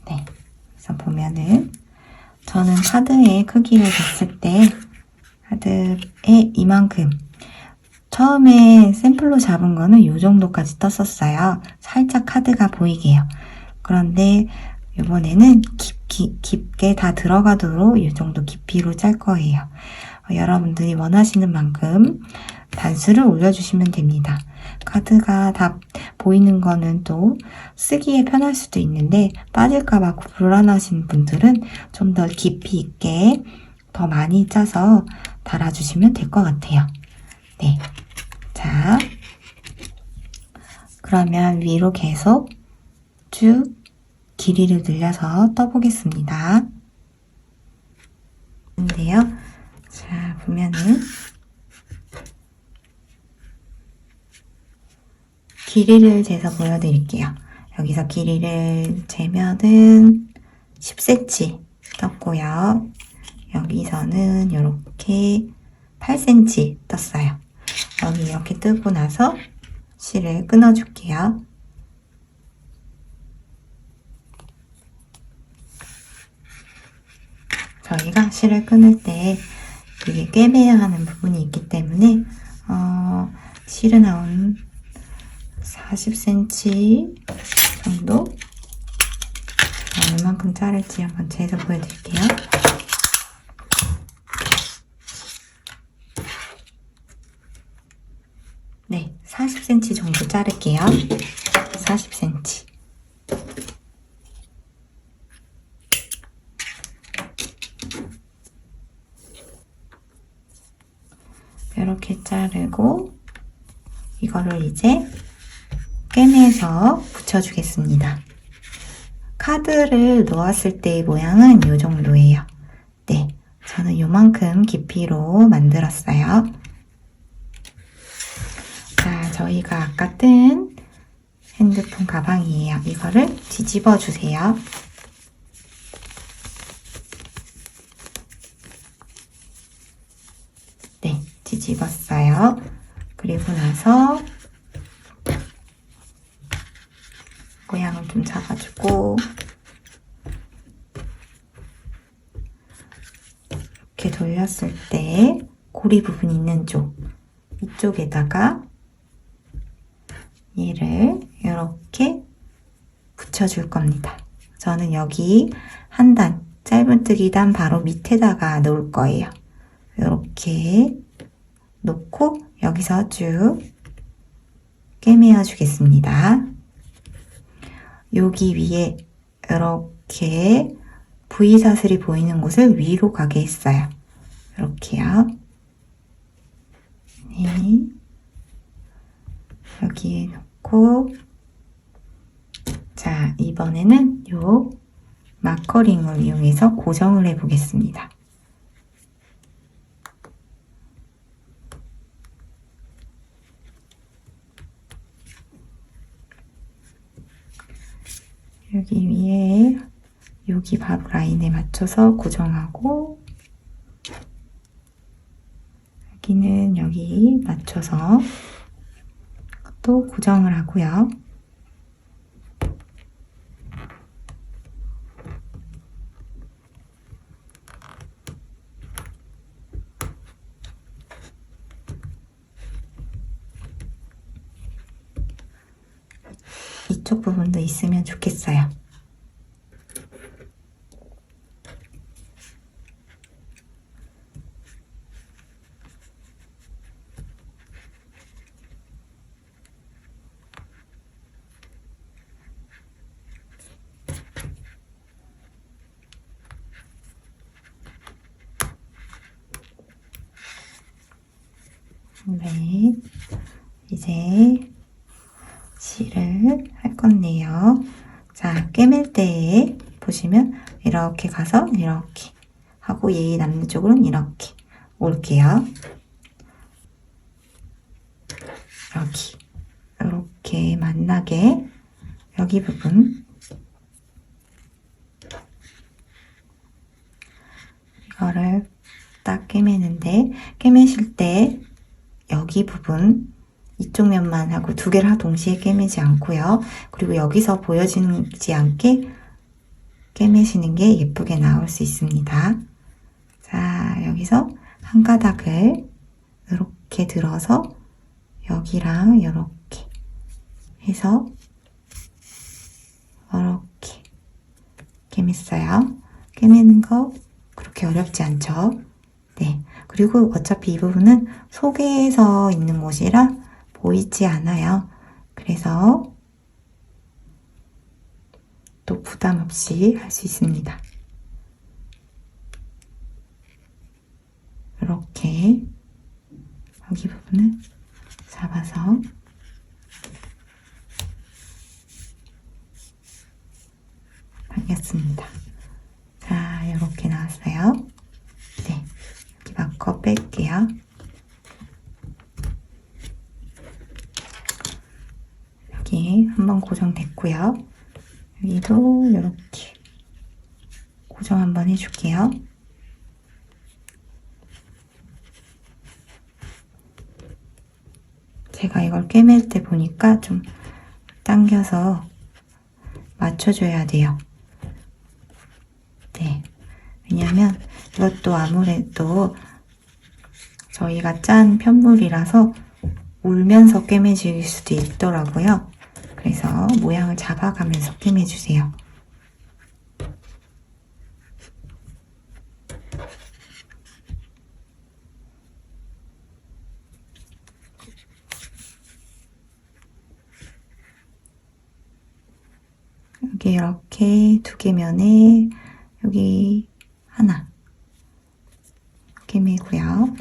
네. 그래서 보면은 저는 카드의 크기를 쟀을 때 카드의 이만큼 처음에 샘플로 잡은 거는 이 정도까지 떴었어요. 살짝 카드가 보이게요. 그런데 이번에는 깊게 다 들어가도록 이 정도 깊이로 짤 거예요. 여러분들이 원하시는 만큼 단수를 올려주시면 됩니다. 카드가 다 보이는 거는 또 쓰기에 편할 수도 있는데 빠질까봐 불안하신 분들은 좀 더 깊이 있게 더 많이 짜서 달아주시면 될 것 같아요. 네. 자, 그러면 위로 계속 쭉 길이를 늘려서 떠보겠습니다. 근데요. 자, 보면은 길이를 재서 보여드릴게요. 여기서 길이를 재면은 10cm 떴고요. 여기서는 이렇게 8cm 떴어요. 여기 이렇게 뜨고 나서 실을 끊어줄게요. 저희가 실을 끊을 때 이게 꿰매야 하는 부분이 있기 때문에 실은 한 40cm 정도 얼만큼 자를지 한번 재서 보여드릴게요. 네, 40cm 정도 자를게요. 40cm. 이렇게 자르고 이거를 이제 꿰매서 붙여주겠습니다. 카드를 놓았을 때의 모양은 이 정도예요. 네, 저는 요만큼 깊이로 만들었어요. 자, 저희가 아까 뜬 핸드폰 가방이에요. 이거를 뒤집어 주세요. 네, 뒤집었어요. 그리고 나서 모양을 좀 잡아주고 이렇게 돌렸을 때 고리 부분 있는 쪽 이쪽에다가 얘를 이렇게 붙여줄 겁니다. 저는 여기 한 단, 짧은뜨기 단 바로 밑에다가 놓을 거예요. 이렇게 놓고 여기서 쭉 꿰매어 주겠습니다. 여기 위에 이렇게 V사슬이 보이는 곳을 위로 가게 했어요. 이렇게요. 네. 여기에 놓고 자, 이번에는 요 마커링을 이용해서 고정을 해 보겠습니다. 여기 위에 여기 바로 라인에 맞춰서 고정하고 여기는 여기 맞춰서 또 고정을 하고요. 이쪽 부분도 있으면 좋겠어요. 네, 이제 실을 할 건데요. 자, 꿰맬 때 보시면 이렇게 가서 이렇게 하고 얘 남는 쪽으로는 이렇게 올게요. 여기 이렇게 만나게 여기 부분 이거를 딱 꿰매는데 꿰매실 때 여기 부분 이쪽 면만 하고 두 개를 동시에 꿰매지 않고요. 그리고 여기서 보여지지 않게 꿰매시는 게 예쁘게 나올 수 있습니다. 자, 여기서 한 가닥을 이렇게 들어서 여기랑 이렇게 해서 이렇게 꿰맸어요. 꿰매는 거 그렇게 어렵지 않죠? 네. 그리고 어차피 이 부분은 속에서 있는 곳이라 보이지 않아요. 그래서 또 부담 없이 할 수 있습니다. 이렇게 여기 부분을 잡아서 당겼습니다. 자, 이렇게 나왔어요. 네, 여기 마커 뺄게요. 여기 한번 고정됐고요. 여기도 이렇게 고정 한번 해줄게요. 제가 이걸 꿰맬 때 보니까 좀 당겨서 맞춰줘야 돼요. 네. 왜냐면 이것도 아무래도 저희가 짠 편물이라서 울면서 꿰매질 수도 있더라고요. 그래서 모양을 잡아가면서 꿰매주세요. 여기 이렇게 두 개 면에 여기 하나 꿰매고요.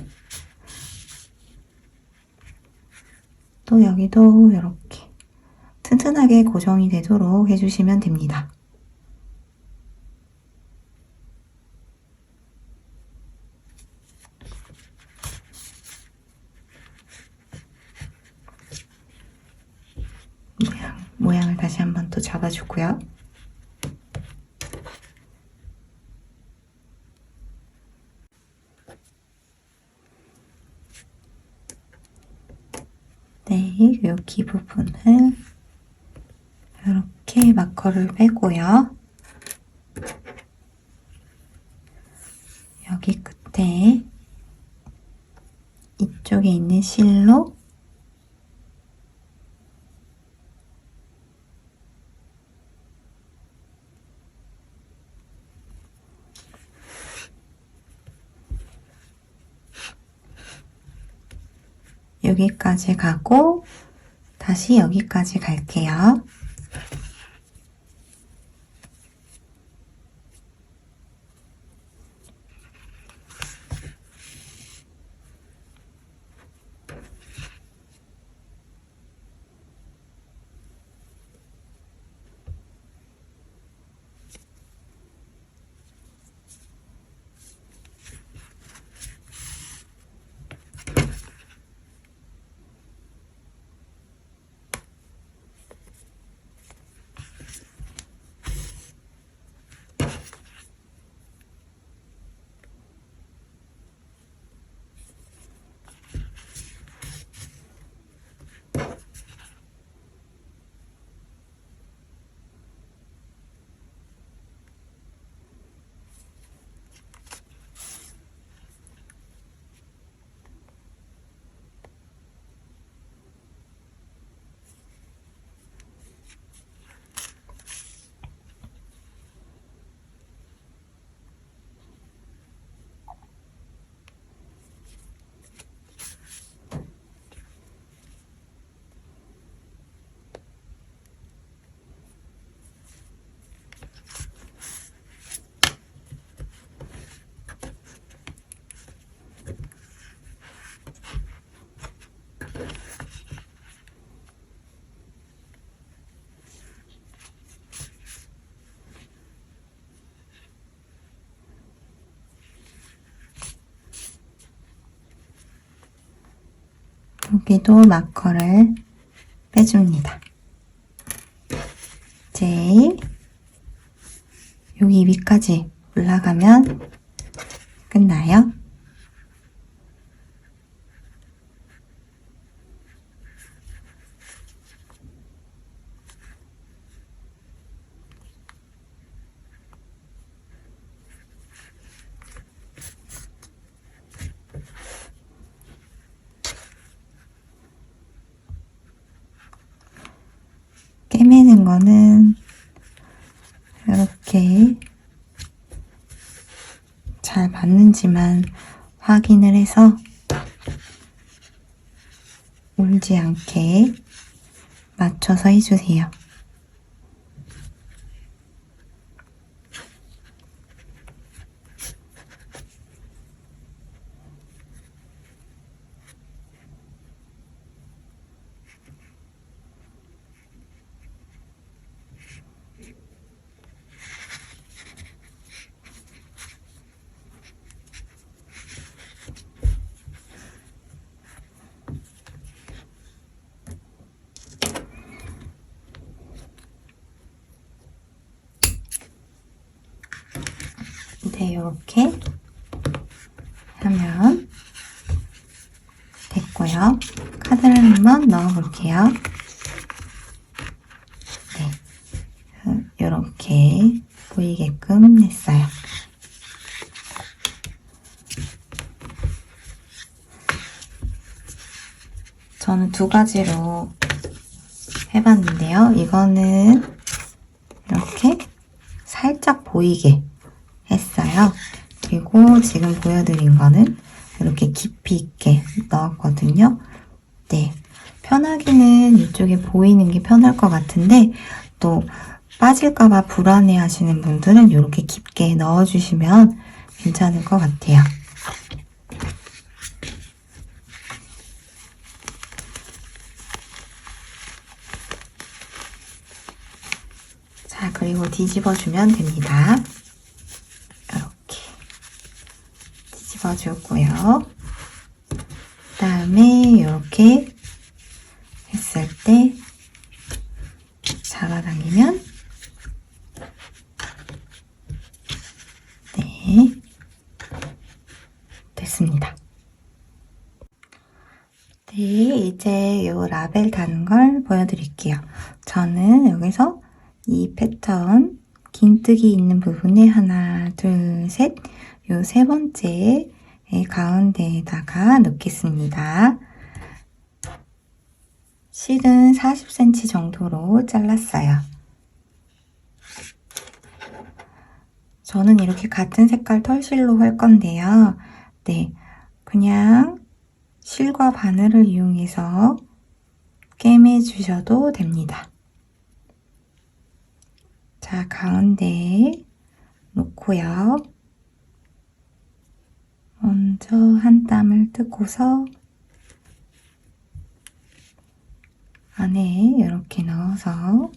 또 여기도 이렇게 튼튼하게 고정이 되도록 해주시면 됩니다. 모양을 다시 한번 또 잡아주고요. 네, 여기 부분을 이렇게 마커를 빼고요. 여기 끝에 네. 이쪽에 있는 실로 여기까지 가고 다시 여기까지 갈게요. 여기도 마커를 빼줍니다. 이제 여기 위까지 올라가면 끝나요. 꿰매는 거는 이렇게 잘 맞는지만 확인을 해서 울지 않게 맞춰서 해주세요. 네, 이렇게 하면 됐고요. 카드를 한번 넣어볼게요. 네, 이렇게 보이게끔 했어요. 저는 두 가지로 해봤는데요. 이거는 이렇게 살짝 보이게 했어요. 그리고 지금 보여드린 거는 이렇게 깊이 있게 넣었거든요. 네, 편하기는 이쪽에 보이는 게 편할 것 같은데 또 빠질까봐 불안해 하시는 분들은 이렇게 깊게 넣어주시면 괜찮을 것 같아요. 자, 그리고 뒤집어주면 됩니다. 이렇게 뒤집어주고요. 그 다음에 이렇게 했을 때 잡아당기면 네, 됐습니다. 네, 이제 이 라벨 다는 걸 보여드릴게요. 저는 여기서 이 패턴 긴뜨기 있는 부분에 하나, 둘, 셋, 요 세 번째 가운데에다가 넣겠습니다. 실은 40cm 정도로 잘랐어요. 저는 이렇게 같은 색깔 털실로 할 건데요. 네, 그냥 실과 바늘을 이용해서 꿰매주셔도 됩니다. 자, 가운데에 놓고요. 먼저 한 땀을 뜨고서 안에 이렇게 넣어서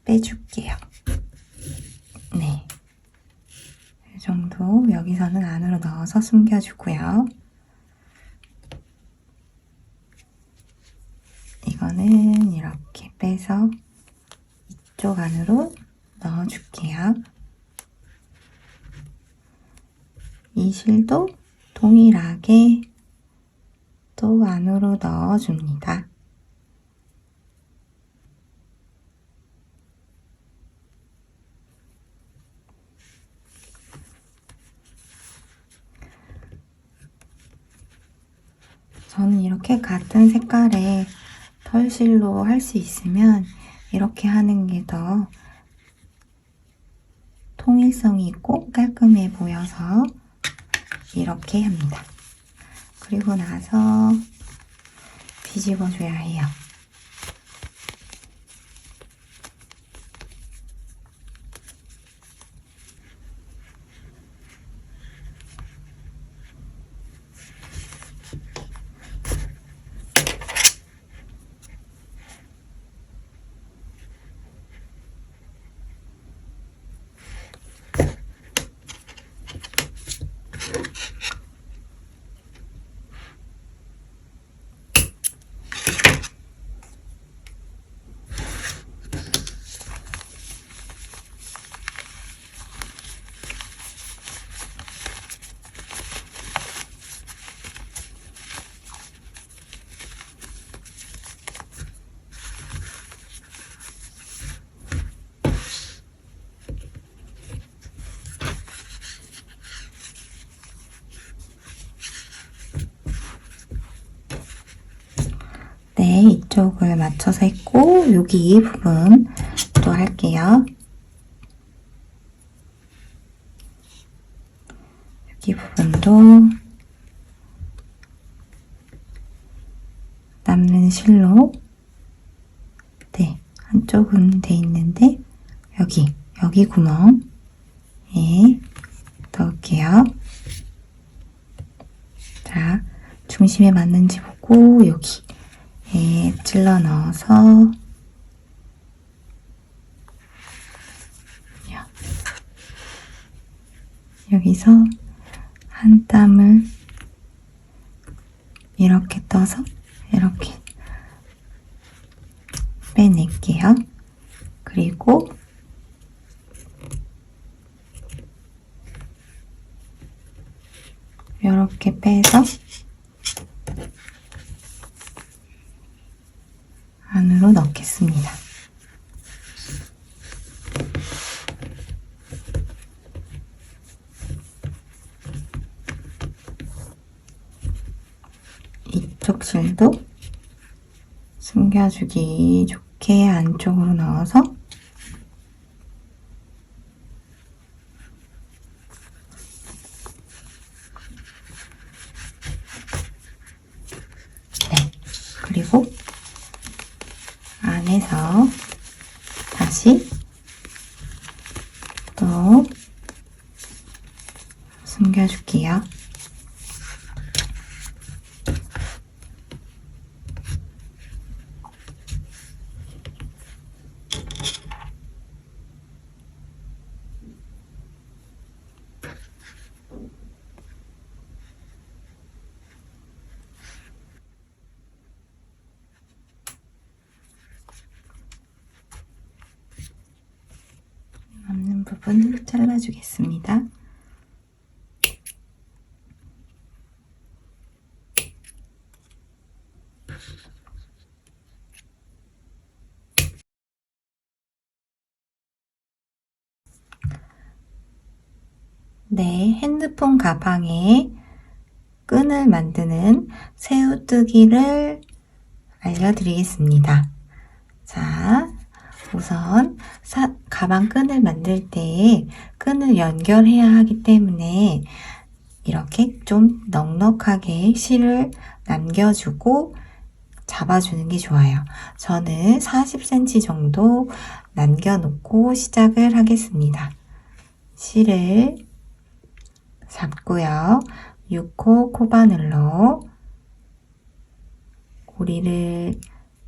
빼줄게요. 네. 이 정도 여기서는 안으로 넣어서 숨겨주고요. 이거는 이렇게 빼서 이쪽 안으로 넣어줄게요. 이 실도 동일하게 또 안으로 넣어줍니다. 저는 이렇게 같은 색깔의 털실로 할 수 있으면 이렇게 하는 게 더 통일성이 있고 깔끔해 보여서 이렇게 합니다. 그리고 나서 뒤집어줘야 해요. 네, 이쪽을 맞춰서 했고 여기 이 부분 또 할게요. 여기 부분도 남는 실로 네, 한쪽은 돼 있는데 여기 구멍에 넣을게요. 자, 중심에 맞는지 보고 여기 찔러 넣어서 여기서 한 땀을 이렇게 떠서 이렇게 빼낼게요. 그리고 이렇게 빼서 안으로 넣겠습니다. 이쪽 실도 숨겨주기 좋게 안쪽으로 넣어서 네, 그리고 안에서 다시 또 숨겨줄게요. 남는 부분 잘라주겠습니다. 네, 핸드폰 가방에 끈을 만드는 새우뜨기를 알려드리겠습니다. 자, 우선 가방 끈을 만들 때 끈을 연결해야 하기 때문에 이렇게 좀 넉넉하게 실을 남겨주고 잡아주는 게 좋아요. 저는 40cm 정도 남겨놓고 시작을 하겠습니다. 실을 잡고요. 6호 코바늘로 고리를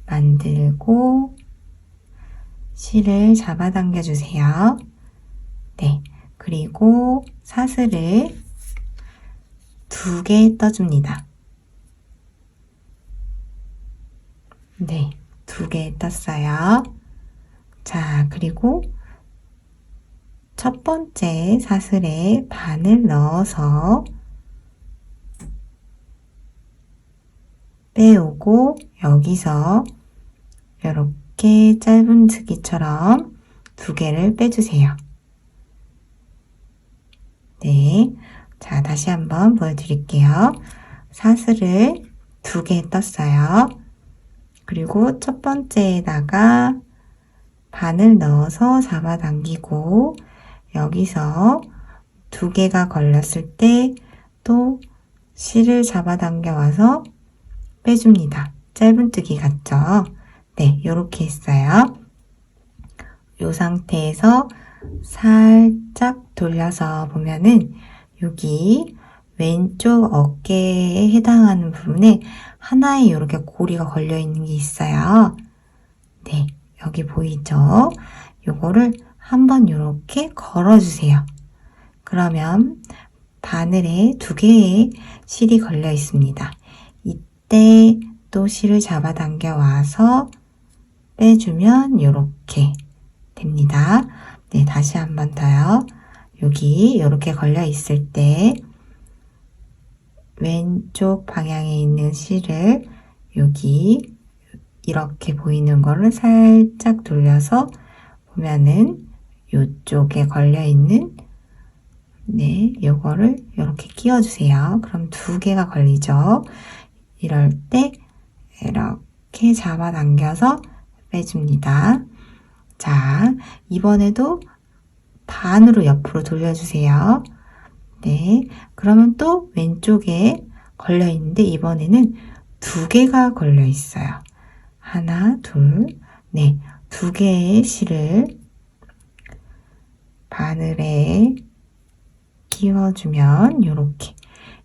만들고 실을 잡아당겨 주세요. 네, 그리고 사슬을 2개 떠줍니다. 네, 2개 떴어요. 자, 그리고 첫 번째 사슬에 반을 넣어서 빼오고 여기서 이렇게 짧은뜨기처럼 2개를 빼주세요. 네, 자, 다시 한번 보여드릴게요. 사슬을 2개 떴어요. 그리고 첫 번째에다가 반을 넣어서 잡아당기고 여기서 2개가 걸렸을 때 또 실을 잡아당겨 와서 빼줍니다. 짧은뜨기 같죠? 네, 이렇게 했어요. 이 상태에서 살짝 돌려서 보면은 여기 왼쪽 어깨에 해당하는 부분에 하나에 이렇게 고리가 걸려 있는 게 있어요. 네, 여기 보이죠? 요거를 한번 이렇게 걸어주세요. 그러면 바늘에 2개의 실이 걸려 있습니다. 이때 또 실을 잡아당겨 와서 빼주면 이렇게 됩니다. 네, 다시 한 번 더요. 여기 이렇게 걸려 있을 때 왼쪽 방향에 있는 실을 여기 이렇게 보이는 거를 살짝 돌려서 보면은 이쪽에 걸려 있는 네, 요거를 이렇게 끼워주세요. 그럼 2개가 걸리죠. 이럴 때 이렇게 잡아당겨서 빼줍니다. 자, 이번에도 반으로 옆으로 돌려주세요. 네, 그러면 또 왼쪽에 걸려 있는데 이번에는 2개가 걸려 있어요. 하나, 둘, 네, 2개의 실을 바늘에 끼워주면 이렇게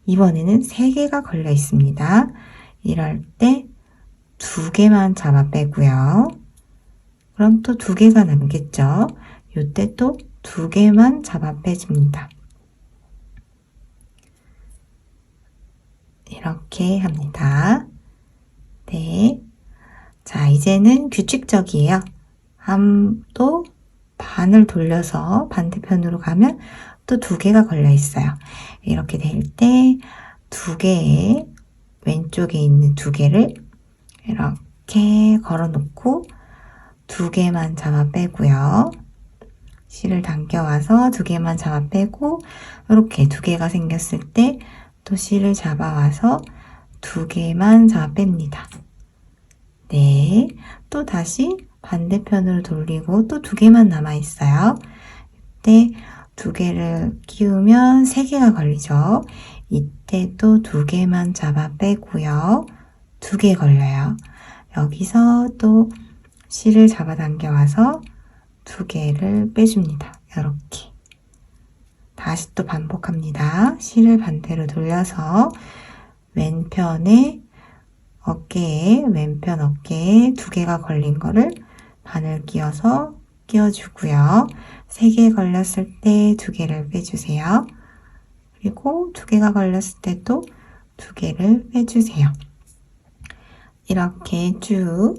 이번에는 3개가 걸려 있습니다. 이럴 때 2개만 잡아 빼고요. 그럼 또 2개가 남겠죠. 이때 또 2개만 잡아 빼줍니다. 이렇게 합니다. 네. 자, 이제는 규칙적이에요. 또 반을 돌려서 반대편으로 가면 또 2개가 걸려 있어요. 이렇게 될 때 2개의 왼쪽에 있는 2개를 이렇게 걸어 놓고 2개만 잡아 빼고요. 실을 당겨 와서 2개만 잡아 빼고 이렇게 2개가 생겼을 때 또 실을 잡아 와서 2개만 잡아 뺍니다. 네, 또 다시 반대편으로 돌리고 또 2개만 남아 있어요. 이때 2개를 끼우면 3개가 걸리죠. 이때 또 2개만 잡아 빼고요. 2개 걸려요. 여기서 또 실을 잡아당겨 와서 2개를 빼줍니다. 이렇게. 다시 또 반복합니다. 실을 반대로 돌려서 왼편 어깨에 2개가 걸린 거를 바늘 끼워서 끼워주고요. 3개 걸렸을 때 2개를 빼주세요. 그리고 2개가 걸렸을 때 또 2개를 빼주세요. 이렇게 쭉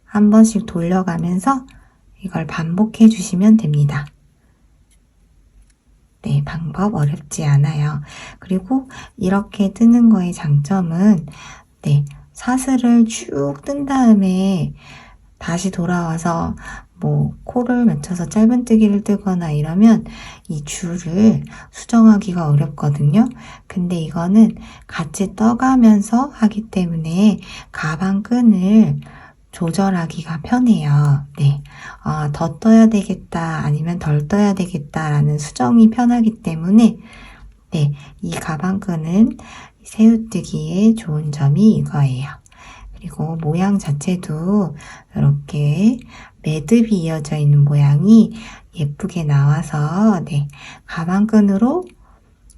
한 번씩 돌려가면서 이걸 반복해 주시면 됩니다. 네, 방법 어렵지 않아요. 그리고 이렇게 뜨는 거의 장점은 네, 사슬을 쭉 뜬 다음에 다시 돌아와서 뭐 코를 맞춰서 짧은뜨기를 뜨거나 이러면 이 줄을 수정하기가 어렵거든요. 근데 이거는 같이 떠가면서 하기 때문에 가방끈을 조절하기가 편해요. 네. 더 떠야 되겠다, 아니면 덜 떠야 되겠다라는 수정이 편하기 때문에, 네. 이 가방끈은 새우뜨기에 좋은 점이 이거예요. 그리고 모양 자체도 이렇게 매듭이 이어져 있는 모양이 예쁘게 나와서, 네. 가방끈으로,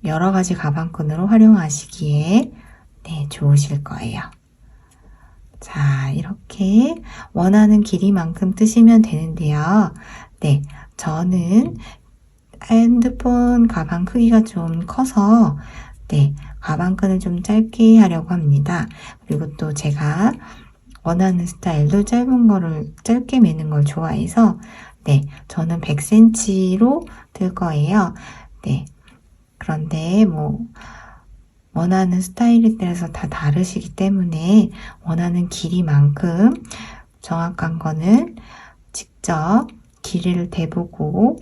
여러 가지 가방끈으로 활용하시기에, 네, 좋으실 거예요. 자, 이렇게 원하는 길이만큼 뜨시면 되는데요. 네, 저는 핸드폰 가방 크기가 좀 커서, 네, 가방끈을 좀 짧게 하려고 합니다. 그리고 또 제가 원하는 스타일도 짧은 거를 짧게 매는 걸 좋아해서, 네, 저는 100cm로 뜰 거예요. 네, 그런데 뭐 원하는 스타일에 따라서 다 다르시기 때문에 원하는 길이만큼 정확한 거는 직접 길이를 대보고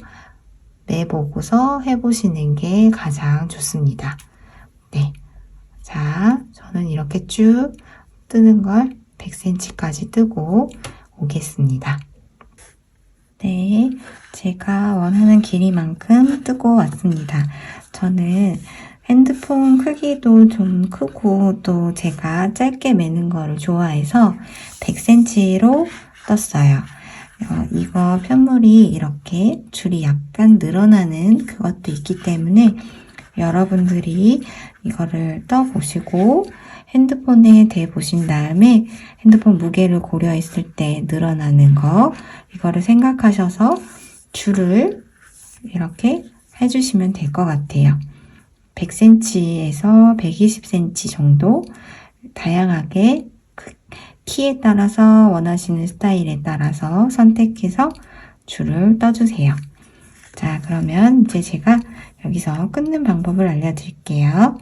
매보고서 해보시는 게 가장 좋습니다. 네. 자, 저는 이렇게 쭉 뜨는 걸 100cm까지 뜨고 오겠습니다. 네. 제가 원하는 길이만큼 뜨고 왔습니다. 저는 핸드폰 크기도 좀 크고 또 제가 짧게 매는 거를 좋아해서 100cm로 떴어요. 이거 편물이 이렇게 줄이 약간 늘어나는 그것도 있기 때문에 여러분들이 이거를 떠보시고 핸드폰에 대보신 다음에 핸드폰 무게를 고려했을 때 늘어나는 거, 이거를 생각하셔서 줄을 이렇게 해주시면 될 것 같아요. 100cm에서 120cm 정도 다양하게 키에 따라서 원하시는 스타일에 따라서 선택해서 줄을 떠주세요. 자, 그러면 이제 제가 여기서 끊는 방법을 알려드릴게요.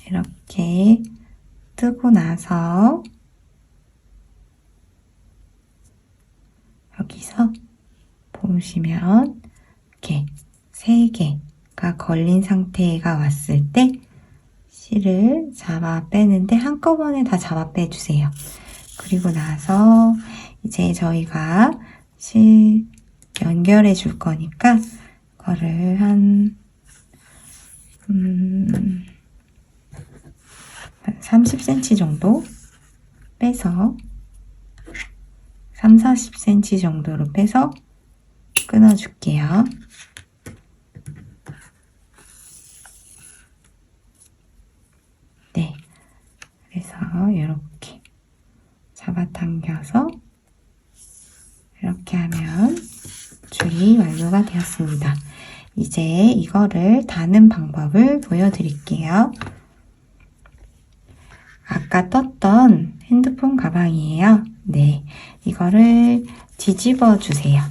이렇게 뜨고 나서 여기서 보시면 이렇게 3개가 걸린 상태가 왔을 때 실을 잡아 빼는데 한꺼번에 다 잡아 빼주세요. 그리고 나서 이제 저희가 실 연결해 줄 거니까 그거를 한 30cm 정도 빼서 30-40cm 정도로 빼서 끊어줄게요. 네, 그래서 이렇게 잡아당겨서 이렇게 하면 줄이 완료가 되었습니다. 이제 이거를 다는 방법을 보여드릴게요. 아까 떴던 핸드폰 가방이에요. 네, 이거를 뒤집어 주세요.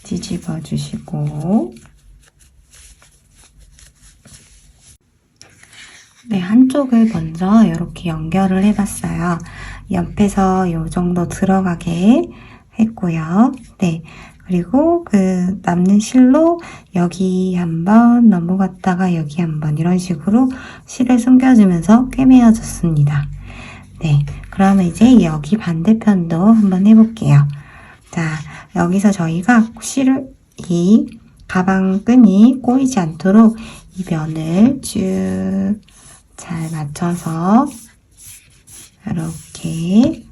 뒤집어 주시고, 네, 한쪽을 먼저 이렇게 연결을 해봤어요. 옆에서 이 정도 들어가게 했고요. 네, 그리고 그 남는 실로 여기 한번 넘어갔다가 여기 한번 이런 식으로 실을 숨겨주면서 꿰매어줬습니다. 네, 그러면 이제 여기 반대편도 한번 해볼게요. 자, 여기서 저희가 실을 이 가방 끈이 꼬이지 않도록 이 면을 쭉 잘 맞춰서 이렇게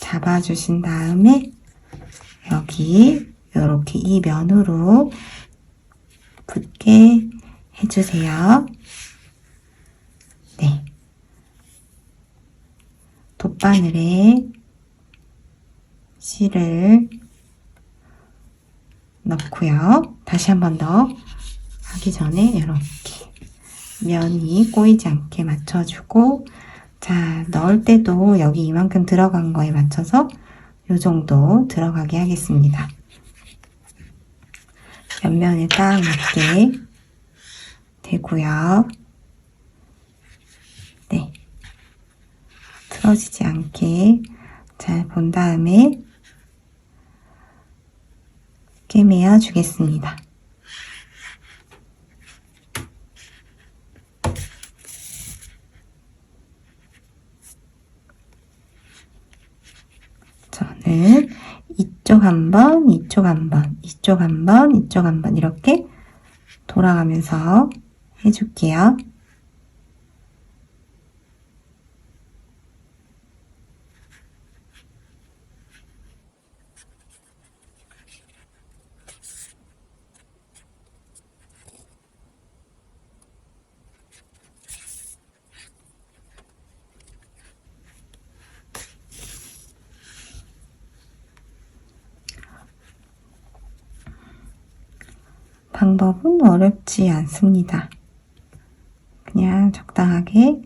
잡아주신 다음에 여기 이렇게 이 면으로 붙게 해주세요. 네, 돗바늘에 실을 넣고요. 다시 한 번 더 하기 전에 이렇게 면이 꼬이지 않게 맞춰주고, 자, 넣을 때도 여기 이만큼 들어간 거에 맞춰서 이 정도 들어가게 하겠습니다. 옆면에 딱 맞게 되고요. 틀어지지 않게 잘 본 다음에 꿰매어 주겠습니다. 저는 이쪽 한 번, 이쪽 한 번, 이쪽 한 번, 이쪽 한 번 이렇게 돌아가면서 해줄게요. 방법은 어렵지 않습니다. 그냥 적당하게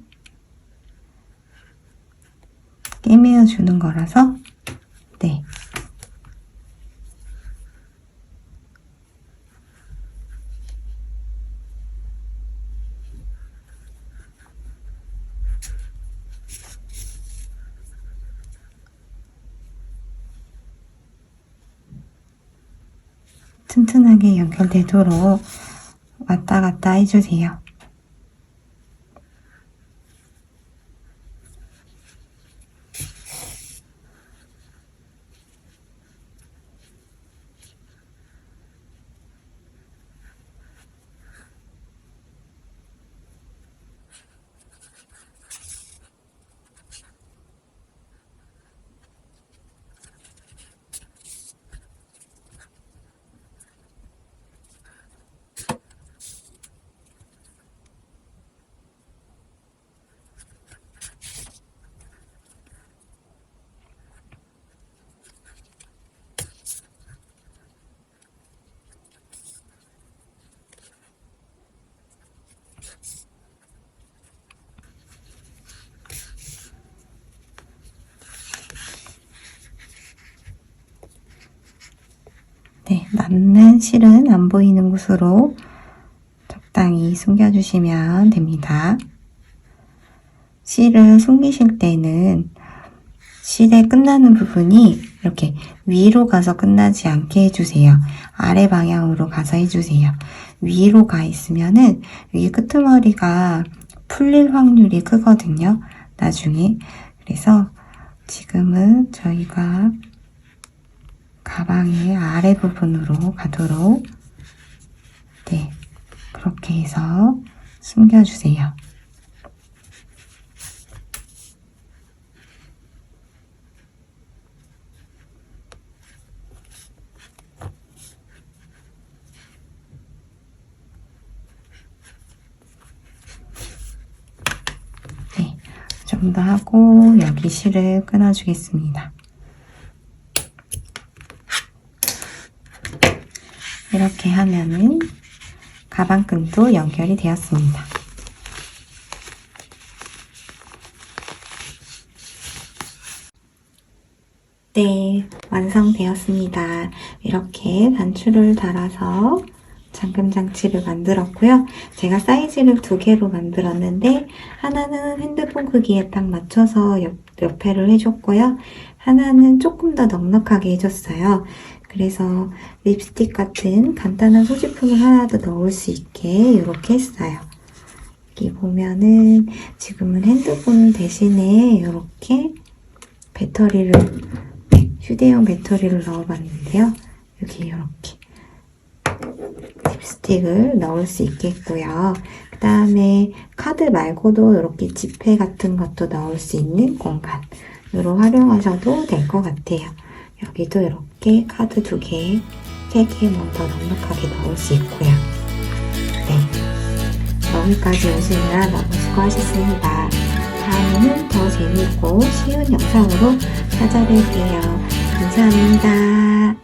꿰매어 주는 거라서 네. 튼튼하게 연결되도록 왔다 갔다 해주세요. 네, 남는 실은 안 보이는 곳으로 적당히 숨겨주시면 됩니다. 실을 숨기실 때는 실의 끝나는 부분이 이렇게 위로 가서 끝나지 않게 해주세요. 아래 방향으로 가서 해주세요. 위로 가 있으면은 여기 끄트머리가 풀릴 확률이 크거든요. 나중에. 그래서 지금은 저희가 가방의 아래 부분으로 가도록 네, 그렇게 해서 숨겨주세요. 네, 좀 더 하고 여기 실을 끊어주겠습니다. 이렇게 하면은 가방끈도 연결이 되었습니다. 네, 완성되었습니다. 이렇게 단추를 달아서 잠금 장치를 만들었고요. 제가 사이즈를 2개로 만들었는데 하나는 핸드폰 크기에 딱 맞춰서 옆에를 해줬고요. 하나는 조금 더 넉넉하게 해줬어요. 그래서 립스틱 같은 간단한 소지품을 하나 더 넣을 수 있게 이렇게 했어요. 여기 보면은 지금은 핸드폰 대신에 이렇게 배터리를, 휴대용 배터리를 넣어봤는데요. 여기 이렇게 립스틱을 넣을 수 있겠고요. 그 다음에 카드 말고도 이렇게 지폐 같은 것도 넣을 수 있는 공간으로 활용하셔도 될 것 같아요. 여기도 이렇게 카드 2개, 3개 뭐 더 넉넉하게 넣을 수 있고요. 네, 여기까지 오시느라 너무 수고하셨습니다. 다음에는 더 재밌고 쉬운 영상으로 찾아뵐게요. 감사합니다.